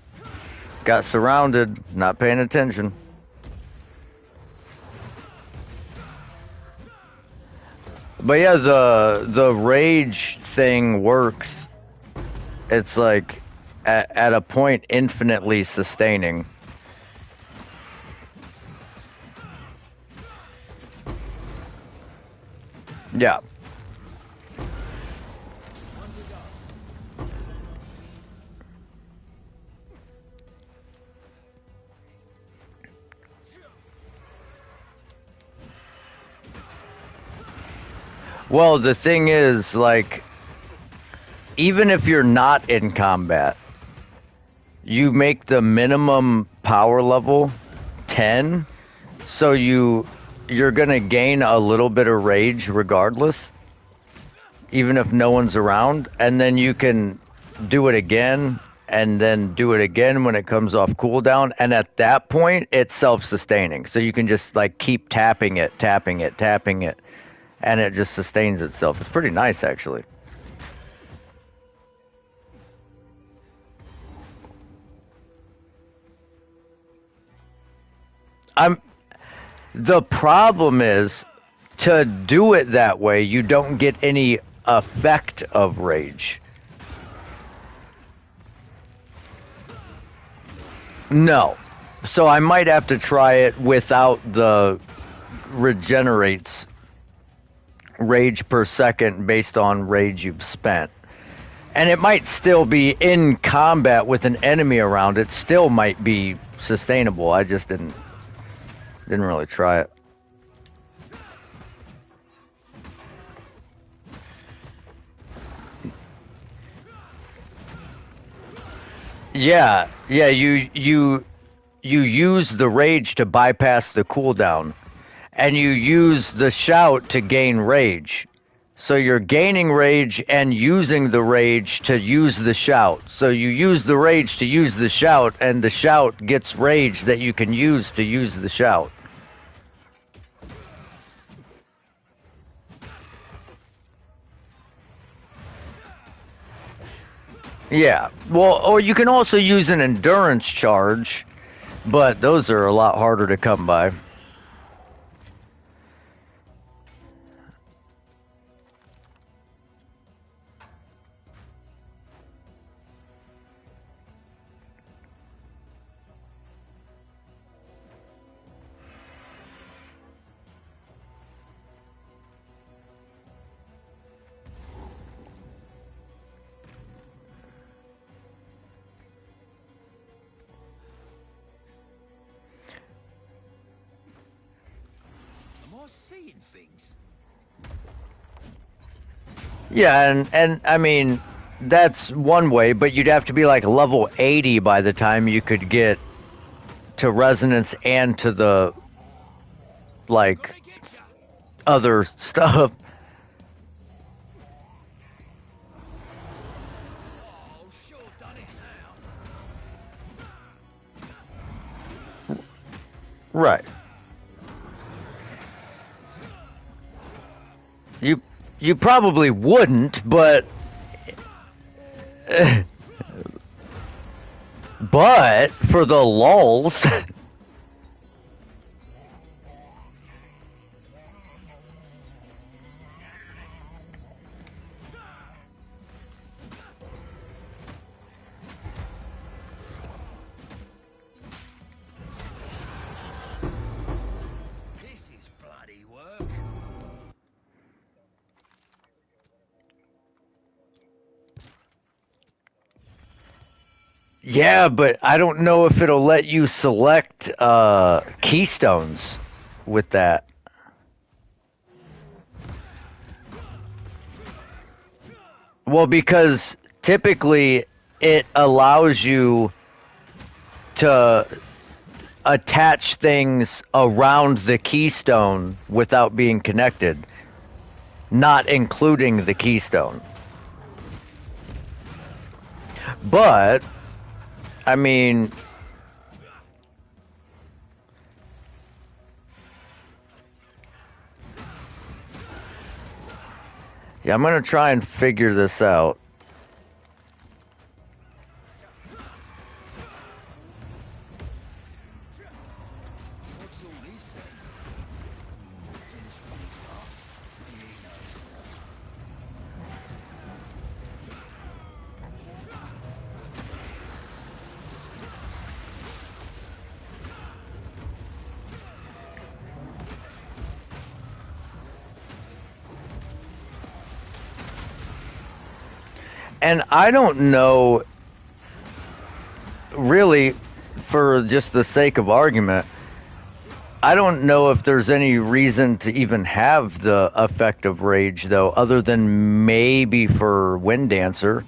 Got surrounded, not paying attention. But yeah, the rage thing works. It's like at a point infinitely sustaining. Yeah. Well, the thing is, like, even if you're not in combat, you make the minimum power level 10, so you're gonna gain a little bit of rage regardless, even if no one's around, and then you can do it again and then do it again when it comes off cooldown, and at that point it's self-sustaining. So you can just like keep tapping it, tapping it, tapping it, and it just sustains itself. It's pretty nice actually. I'm The problem is to do it that way, you don't get any effect of rage. No. So I might have to try it without the regenerates rage per second based on rage you've spent. And it might still be in combat with an enemy around. It still might be sustainable. I just didn't really try it. Yeah, yeah, you use the rage to bypass the cooldown, and you use the shout to gain rage. So you're gaining rage and using the rage to use the shout. So you use the rage to use the shout, and the shout gets rage that you can use to use the shout. Yeah, well, or you can also use an endurance charge, but those are a lot harder to come by. Am I seeing things? Yeah, and I mean that's one way, but you'd have to be like level 80 by the time you could get to resonance and to the like Gonna get ya! other stuff. Oh, sure done it Right. You you probably wouldn't, but for the lulls. now! This is bloody work. Yeah, but I don't know if it'll let you select keystones with that. Well, because typically it allows you to attach things around the keystone without being connected, not including the keystone. But, I mean, Yeah, I'm gonna try and figure this out. What's all this then? Finish from these parts. Maybe he knows. And I don't know, really, for just the sake of argument, I don't know if there's any reason to even have the effect of rage, though, other than maybe for Wind Dancer.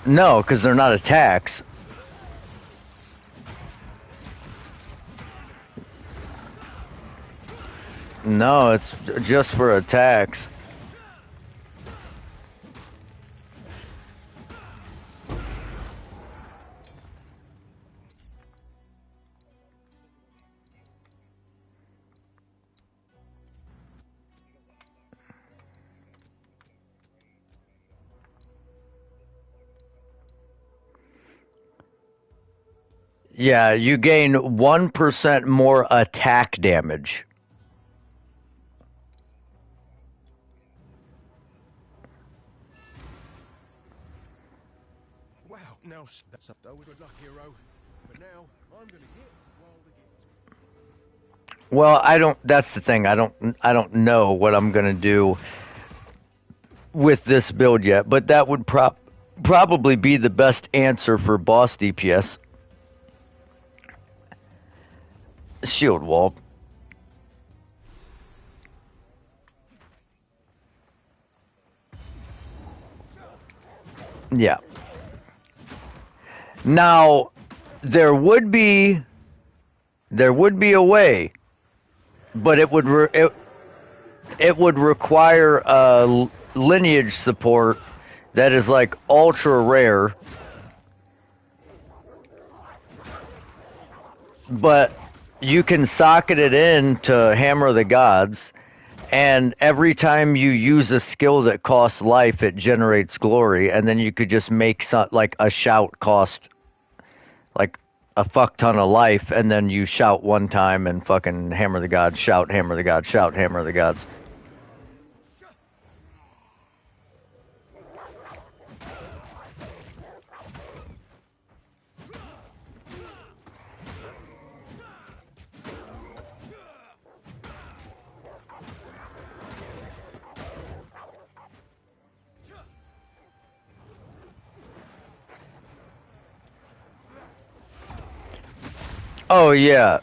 No, because they're not attacks. No, it's just for attacks. Yeah, you gain 1% more attack damage. Wow, now that's up though. Good luck, hero. But now I'm gonna get while the getting's Well, I don't. That's the thing. I don't know what I'm gonna do with this build yet, but that would probably be the best answer for boss DPS. Shield wall. Yeah. Now, there would be a way, but it would require lineage support that is like ultra rare, but you can socket it in to Hammer of the Gods, and every time you use a skill that costs life, it generates glory, and then you could just make like a shout cost like a fuck ton of life, and then you shout one time and fucking Hammer the Gods, shout Hammer the Gods, shout Hammer the Gods. Oh yeah.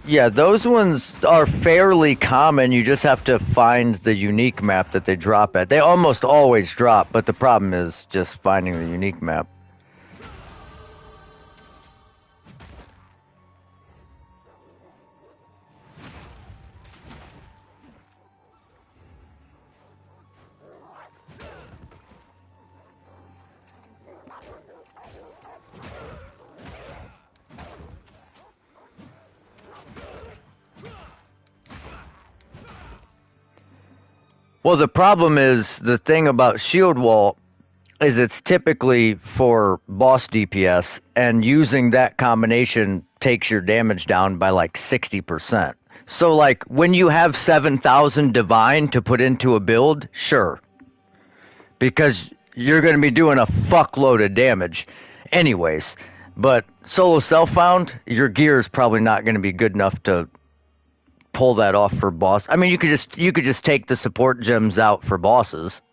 Yeah, those ones are fairly common. You just have to find the unique map that they drop at. They almost always drop, but the problem is just finding the unique map. Well, the problem is the thing about Shield Wall is it's typically for boss DPS, and using that combination takes your damage down by like 60%. So, like, when you have 7,000 Divine to put into a build, sure, because you're going to be doing a fuckload of damage anyways. But solo self-found, your gear is probably not going to be good enough to pull that off for boss. I mean, you could just take the support gems out for bosses.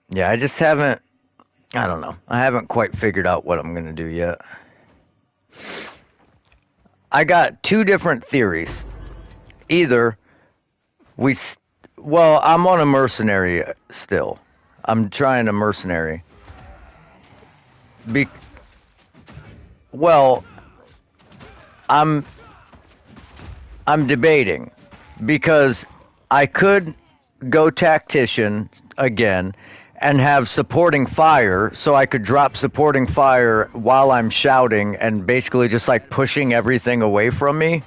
Yeah, I just haven't. I don't know. I haven't quite figured out what I'm gonna do yet. I got two different theories. Either we, well, I'm on a mercenary still. I'm trying a mercenary. Be, well, I'm I'm debating because I could go tactician again and have supporting fire so I could drop supporting fire while I'm shouting and basically just like pushing everything away from me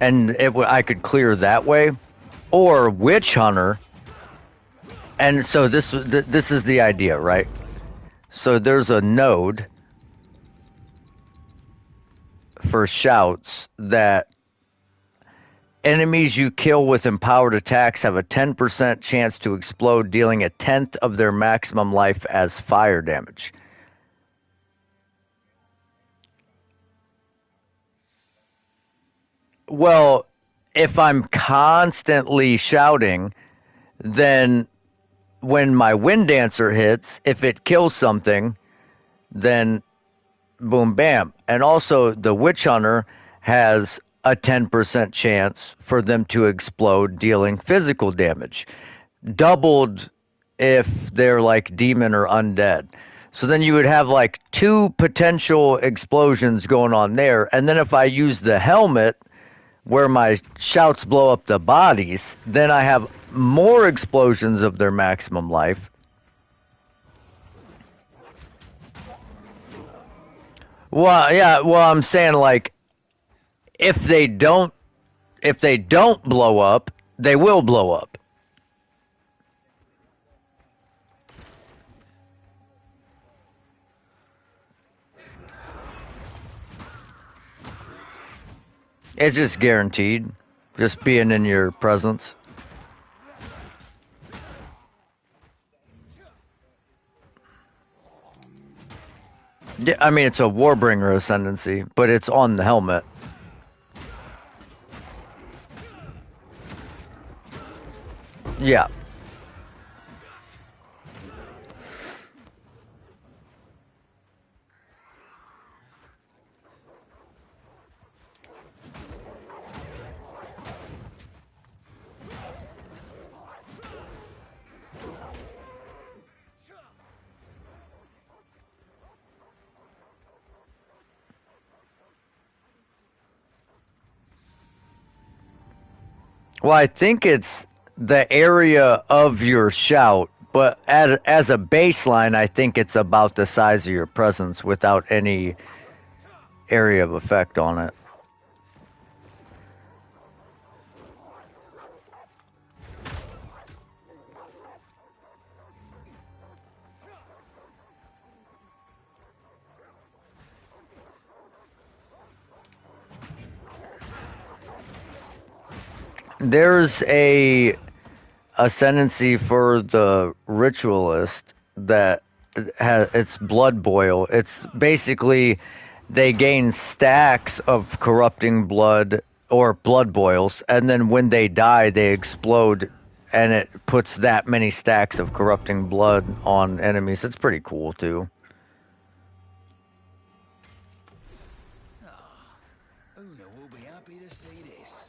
and I could clear that way, or witch hunter. And so this is the idea, right? So there's a node for shouts that enemies you kill with empowered attacks have a 10% chance to explode, dealing a tenth of their maximum life as fire damage. Well, if I'm constantly shouting, then when my wind dancer hits, if it kills something, then boom, bam. And also, the witch hunter has a 10% chance for them to explode, dealing physical damage, doubled if they're like demon or undead. So then you would have like two potential explosions going on there. And then if I use the helmet where my shouts blow up the bodies, then I have more explosions of their maximum life. Well, yeah, well, I'm saying like if they don't blow up, they will blow up. It's just guaranteed. Just being in your presence. Yeah, I mean it's a Warbringer ascendancy, but it's on the helmet. Yeah. Well, I think it's the area of your shout, but as a baseline, I think it's about the size of your presence without any area of effect on it. There's a ascendancy for the ritualist that has it's blood boil. It's basically they gain stacks of corrupting blood or blood boils, and then when they die, they explode, and it puts that many stacks of corrupting blood on enemies. It's pretty cool too. Una will be happy to see this.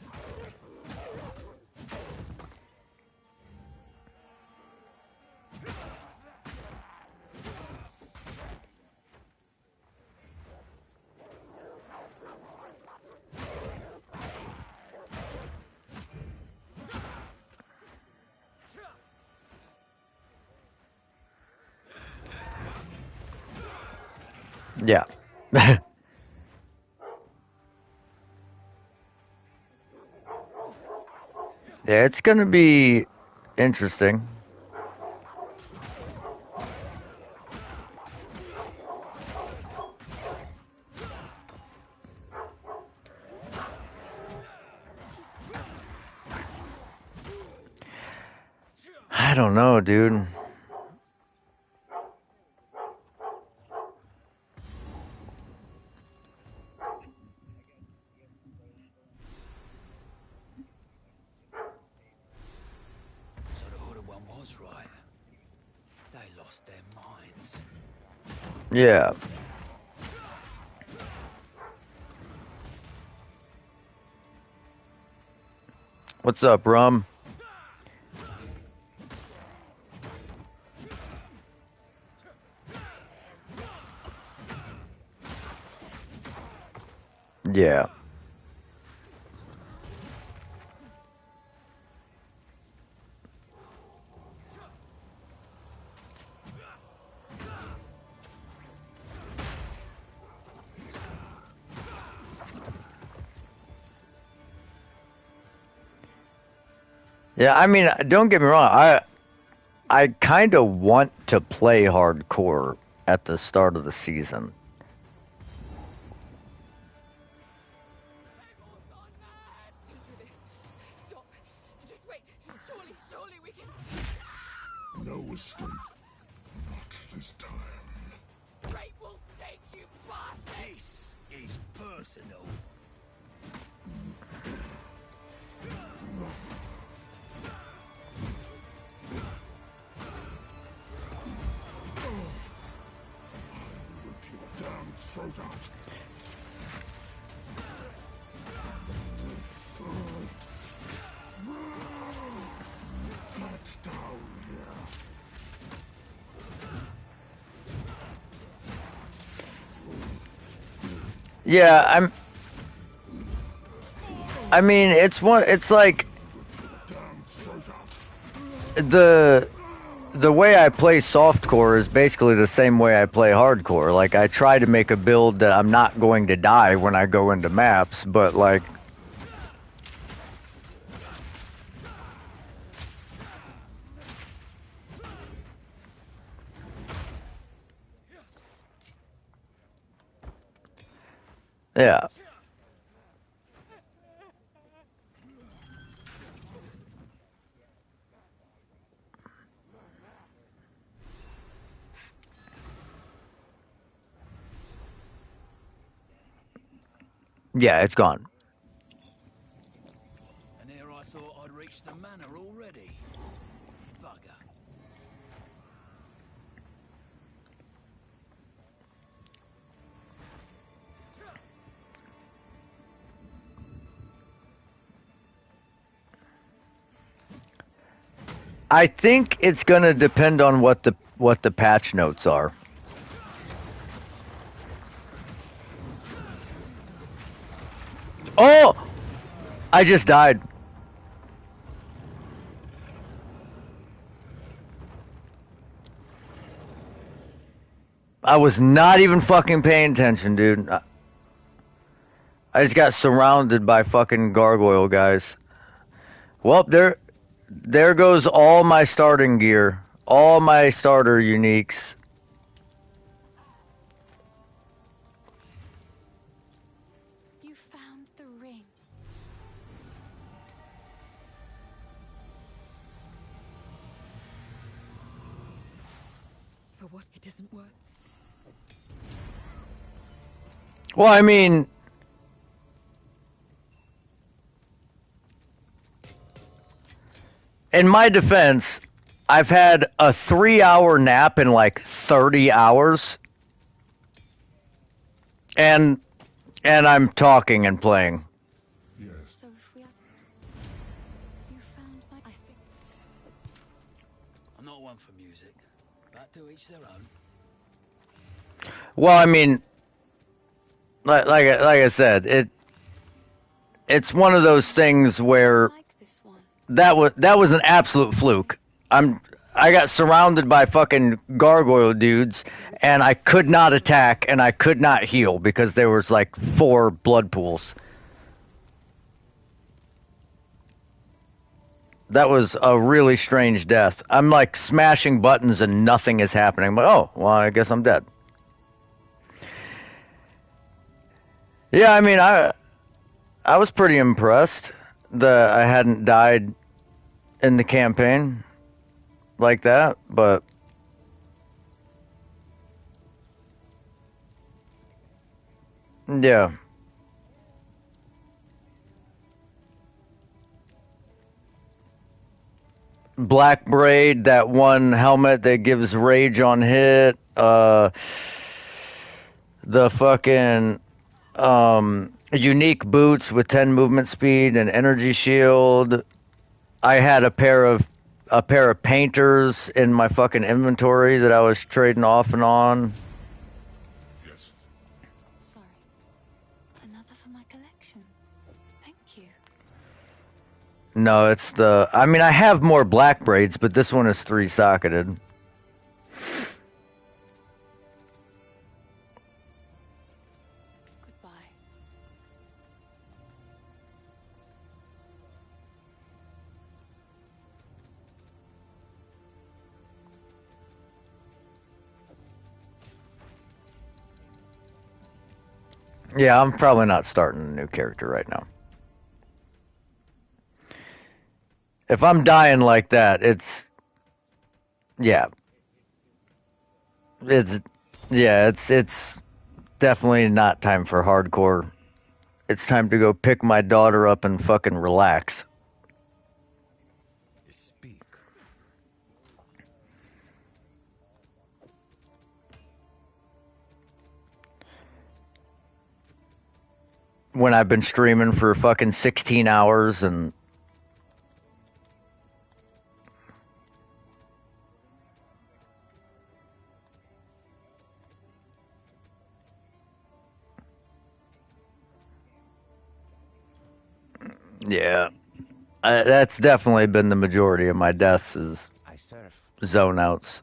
Yeah. Yeah, it's gonna be interesting. I don't know, dude. their minds. Yeah. What's up, Rum? Yeah. Yeah, I mean, don't get me wrong. I kind of want to play hardcore at the start of the season. They've all gone mad. Don't do this. Stop. Just wait. Surely we can. No escape. Not this time. Great Wolf take you, bastard! This is personal. Rip your damn throat out. Get down here. Yeah, I mean, it's like Damn throat out. the way I play softcore is basically the same way I play hardcore. Like, I try to make a build that I'm not going to die when I go into maps, but like, yeah. Yeah, it's gone. And here I thought I'd reached the manor already. Bugger. I think it's gonna depend on what the patch notes are. Oh! I just died. I was not even fucking paying attention, dude. I just got surrounded by fucking gargoyle guys. Well, there goes all my starting gear. All my starter uniques. You found the ring. For what it isn't worth. Well, I mean, in my defense, I've had a 3-hour nap in like 30 hours, and I'm talking and playing. Yes. So if we are you found my I think I'm not one for music, but to each their own. Well, I mean, like I said, it's one of those things where like this one. that was an absolute fluke. I got surrounded by fucking gargoyle dudes, and I could not attack and I could not heal because there was like 4 blood pools. That was a really strange death. I'm like smashing buttons and nothing is happening. But oh, well, I guess I'm dead. Yeah, I mean, I was pretty impressed that I hadn't died in the campaign like that, but yeah. Black Braid, that one helmet that gives rage on hit. The fucking unique boots with 10 movement speed and energy shield. I had a pair of painters in my fucking inventory that I was trading off and on. Yes. Sorry. Another for my collection. Thank you. No, it's the. I mean, I have more black braids, but this one is 3-socketed. Goodbye. Yeah, I'm probably not starting a new character right now. If I'm dying like that, yeah, it's it's definitely not time for hardcore. It's time to go pick my daughter up and fucking relax. Speak. When I've been streaming for fucking 16 hours and yeah, that's definitely been the majority of my deaths is I serve. zone outs.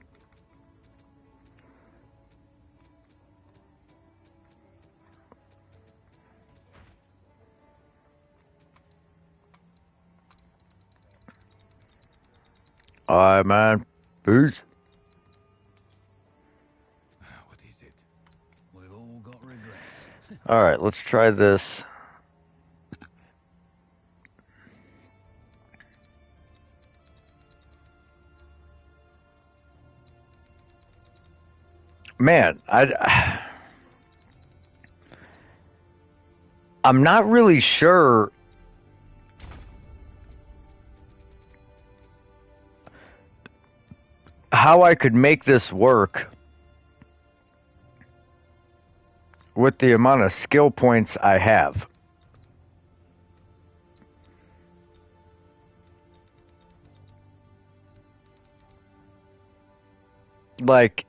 All right, man. Peace. What is it? We've all got regrets. All right, let's try this. Man, I'm not really sure how I could make this work with the amount of skill points I have. Like,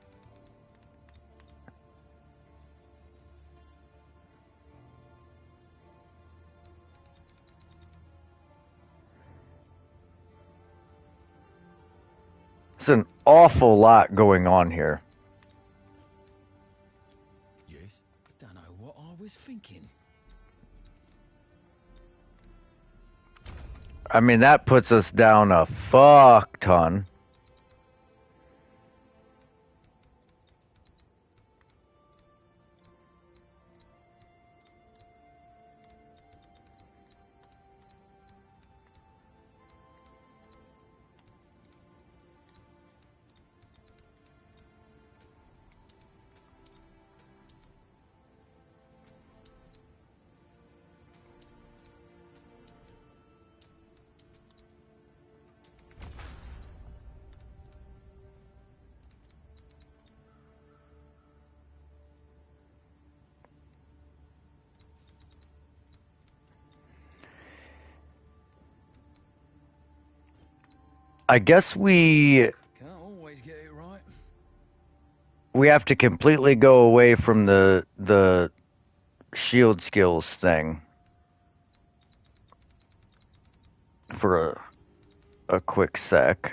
it's an awful lot going on here. Yes? Don't know what I was thinking. I mean, that puts us down a fuck ton. I guess we Can't always get it right. we have to completely go away from the shield skills thing for a quick sec.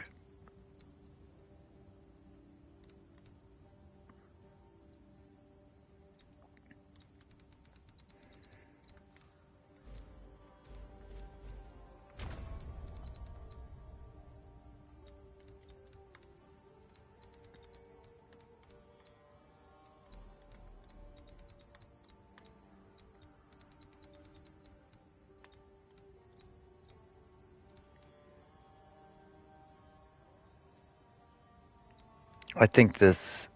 I think this.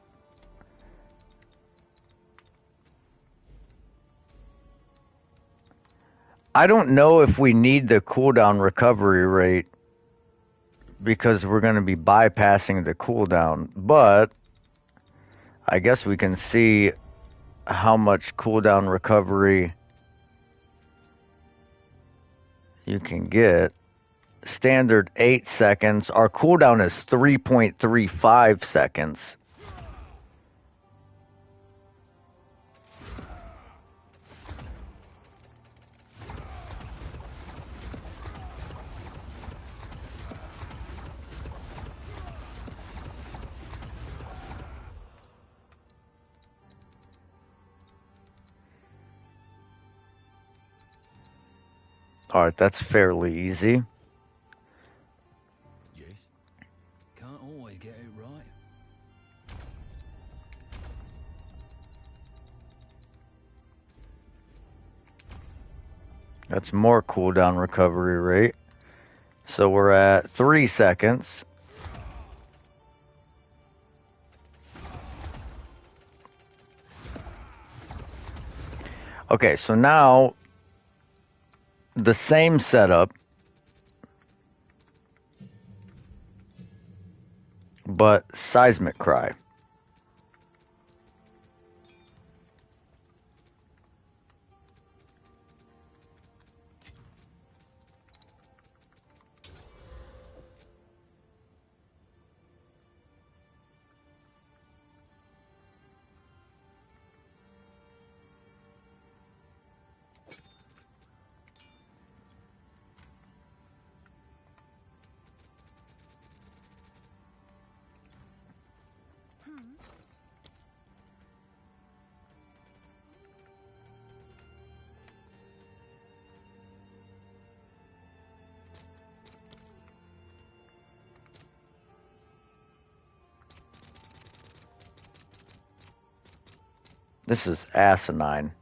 I don't know if we need the cooldown recovery rate because we're going to be bypassing the cooldown. But I guess we can see how much cooldown recovery you can get. Standard 8 seconds. Our cooldown is 3.35 seconds. Alright, that's fairly easy. Yes. Can't always get it right. That's more cooldown recovery rate. So we're at 3 seconds. Okay, so now the same setup, but seismic cry. This is asinine.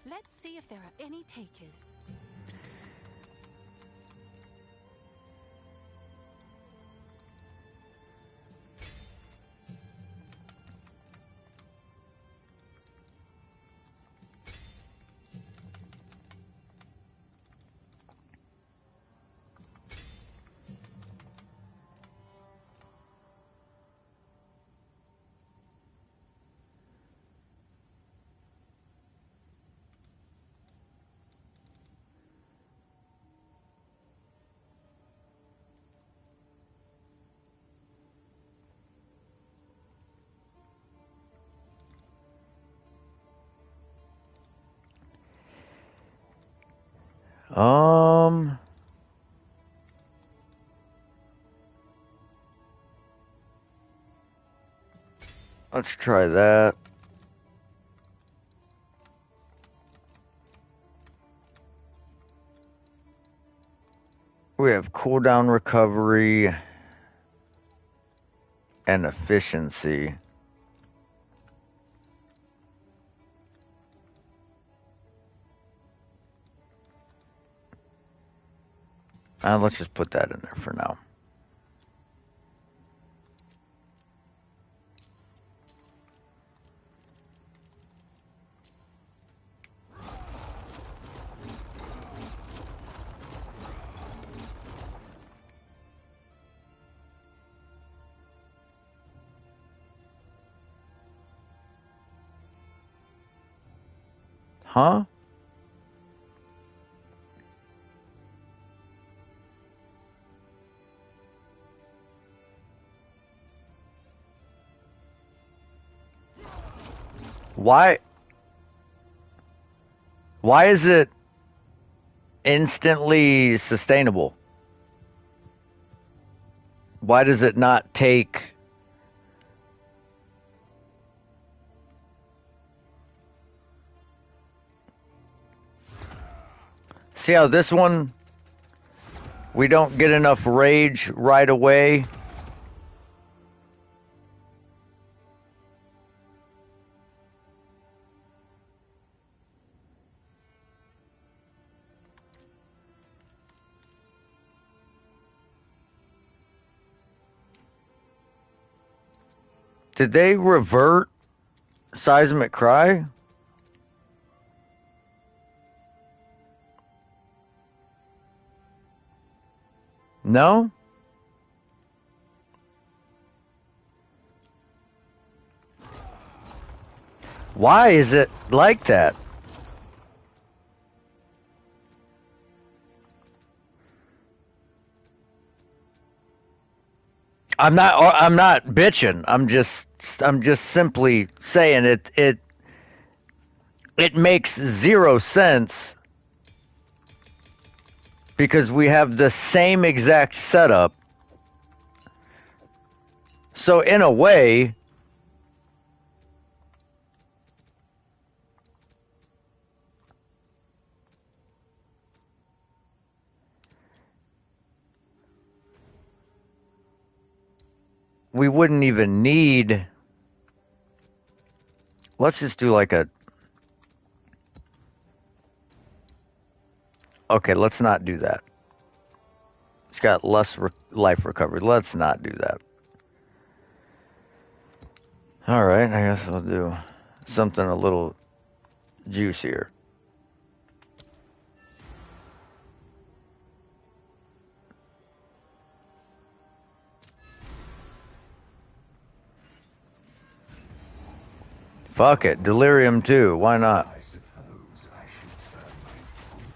Let's see if there are any takers. Um, let's try that. We have cooldown recovery and efficiency. Let's just put that in there for now. Huh? Why? Why is it instantly sustainable? Why does it not take... See how this one, we don't get enough rage right away? Did they revert seismic cry? No? Why is it like that? I'm not bitching. I'm just simply saying it makes zero sense because we have the same exact setup. So in a way, we wouldn't even need. Let's just do like a. Okay, let's not do that. It's got less life recovery. Let's not do that. All right, I guess I'll do something a little juicier. Fuck it, delirium too. Why not? I suppose I should turn my full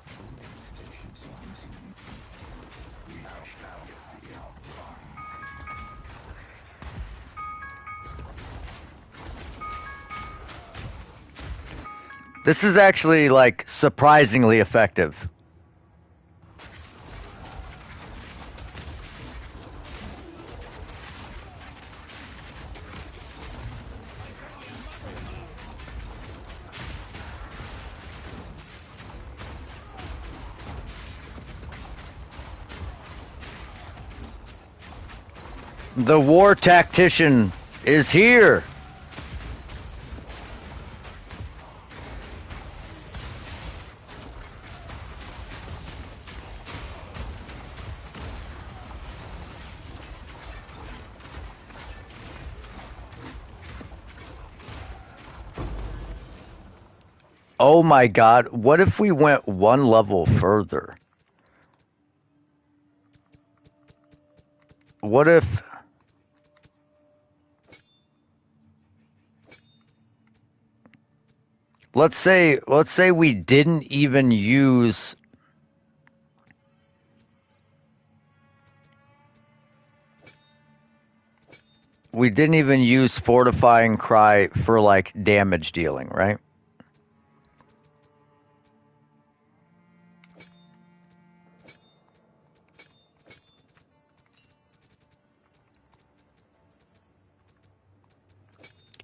stations onto you. We shall see how far. This is actually like surprisingly effective. The war tactician is here. Oh my god, what if we went one level further? What if let's say we didn't even use fortifying cry for like damage dealing, right?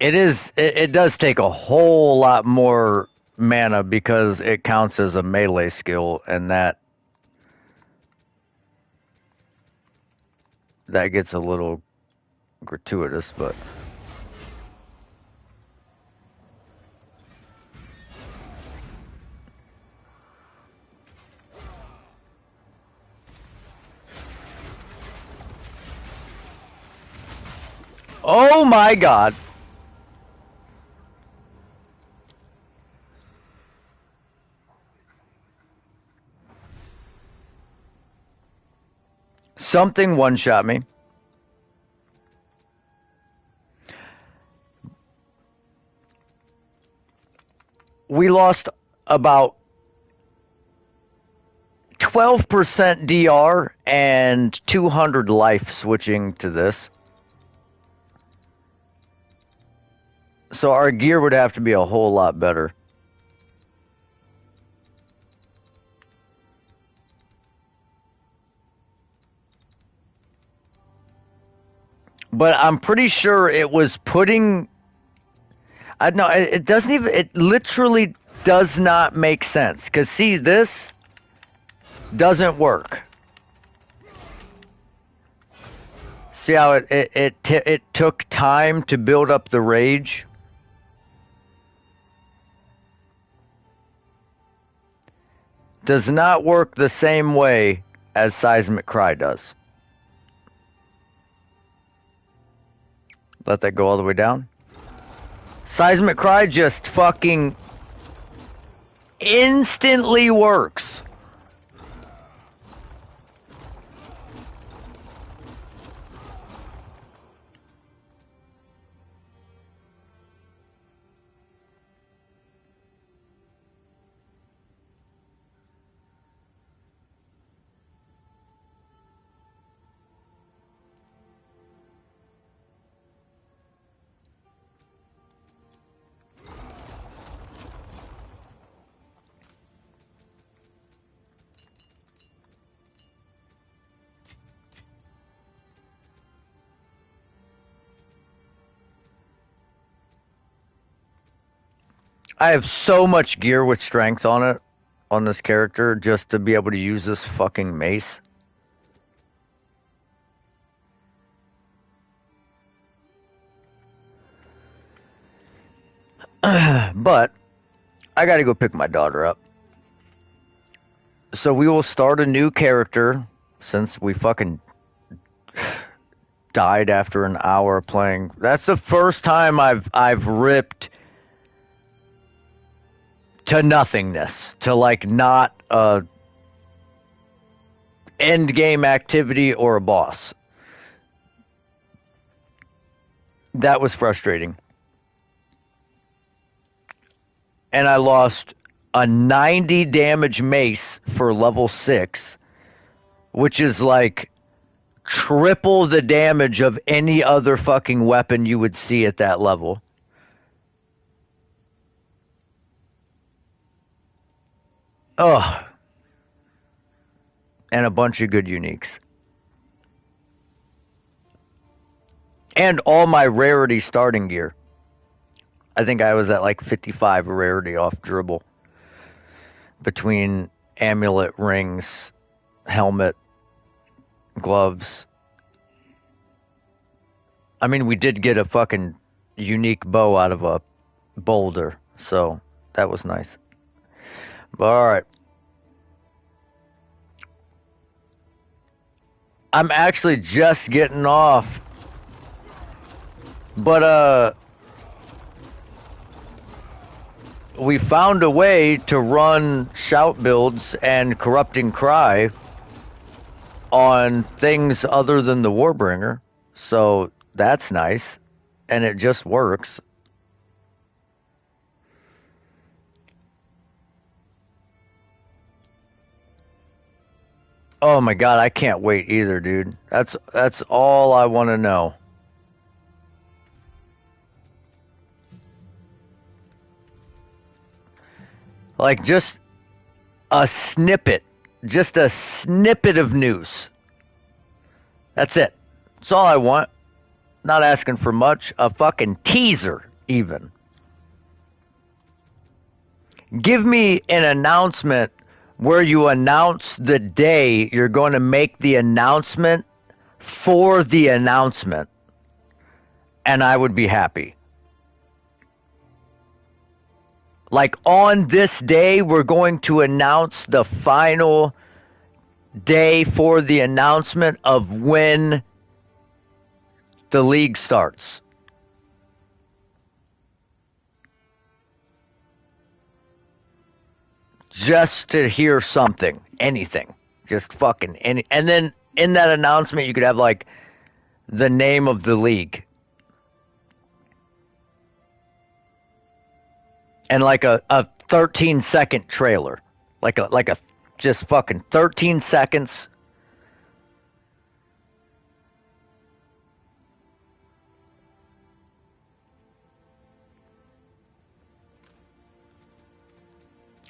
It does take a whole lot more mana because it counts as a melee skill, and that gets a little gratuitous, but oh my god. Something one-shot me. We lost about 12% DR and 200 life switching to this. So our gear would have to be a whole lot better. But I'm pretty sure it was putting. I know it doesn't even. It literally does not make sense. Cause see, this doesn't work. See how it took time to build up the rage. Does not work the same way as Seismic Cry does. Let that go all the way down. Seismic Cry just fucking instantly works. I have so much gear with strength on it, on this character, just to be able to use this fucking mace. But I gotta go pick my daughter up. So we will start a new character since we fucking died after an hour playing. That's the first time I've ripped to nothingness, to like not a end game activity or a boss. That was frustrating. And I lost a 90 damage mace for level 6, which is like triple the damage of any other fucking weapon you would see at that level. Ugh. And a bunch of good uniques. And all my rarity starting gear. I think I was at like 55 rarity off dribble. Between amulet, rings, helmet, gloves. I mean, we did get a fucking unique bow out of a boulder, so that was nice. But alright. I'm actually just getting off. But, we found a way to run shout builds and corrupting cry on things other than the Warbringer. So that's nice. And it just works. Oh my god, I can't wait either, dude. That's all I want to know. Like just a snippet, just a snippet of news. That's it. That's all I want. Not asking for much. A fucking teaser, even. Give me an announcement where you announce the day you're going to make the announcement for the announcement, and I would be happy. Like on this day, we're going to announce the final day for the announcement of when the league starts. Just to hear something, anything, just fucking any. And then in that announcement, you could have like the name of the league. And like a 13-second trailer. Like a just fucking 13 seconds.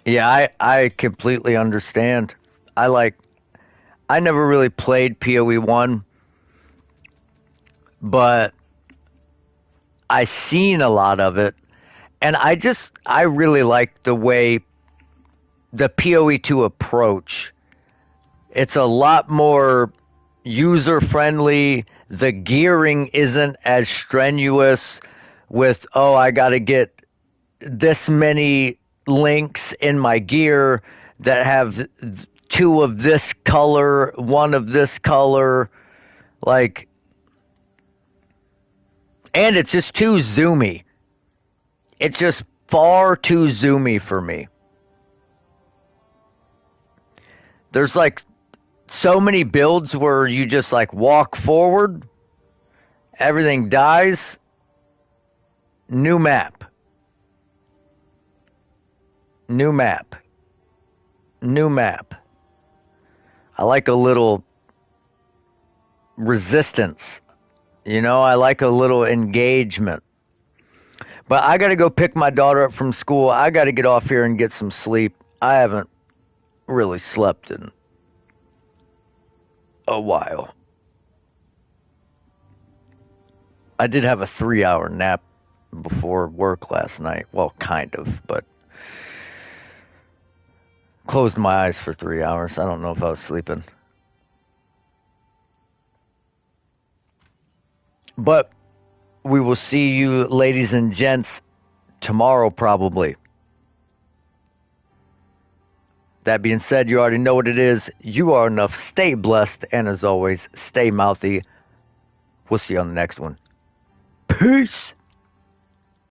Yeah, I completely understand. I never really played PoE 1, but I seen a lot of it, and I really like the way the PoE 2 approach. It's a lot more user friendly. The gearing isn't as strenuous with, oh, I got to get this many links in my gear that have two of this color, one of this color, like, and it's just too zoomy. It's just far too zoomy for me. There's like so many builds where you just like walk forward, everything dies, new map, new map, new map. I like a little resistance, I like a little engagement. But I gotta go pick my daughter up from school. I gotta get off here and get some sleep. I haven't really slept in a while. I did have a 3-hour nap before work last night. Well, kind of, but closed my eyes for 3 hours. I don't know if I was sleeping. But we will see you, ladies and gents, tomorrow probably. That being said, you already know what it is. You are enough. Stay blessed. And as always, stay mouthy. We'll see you on the next one. Peace.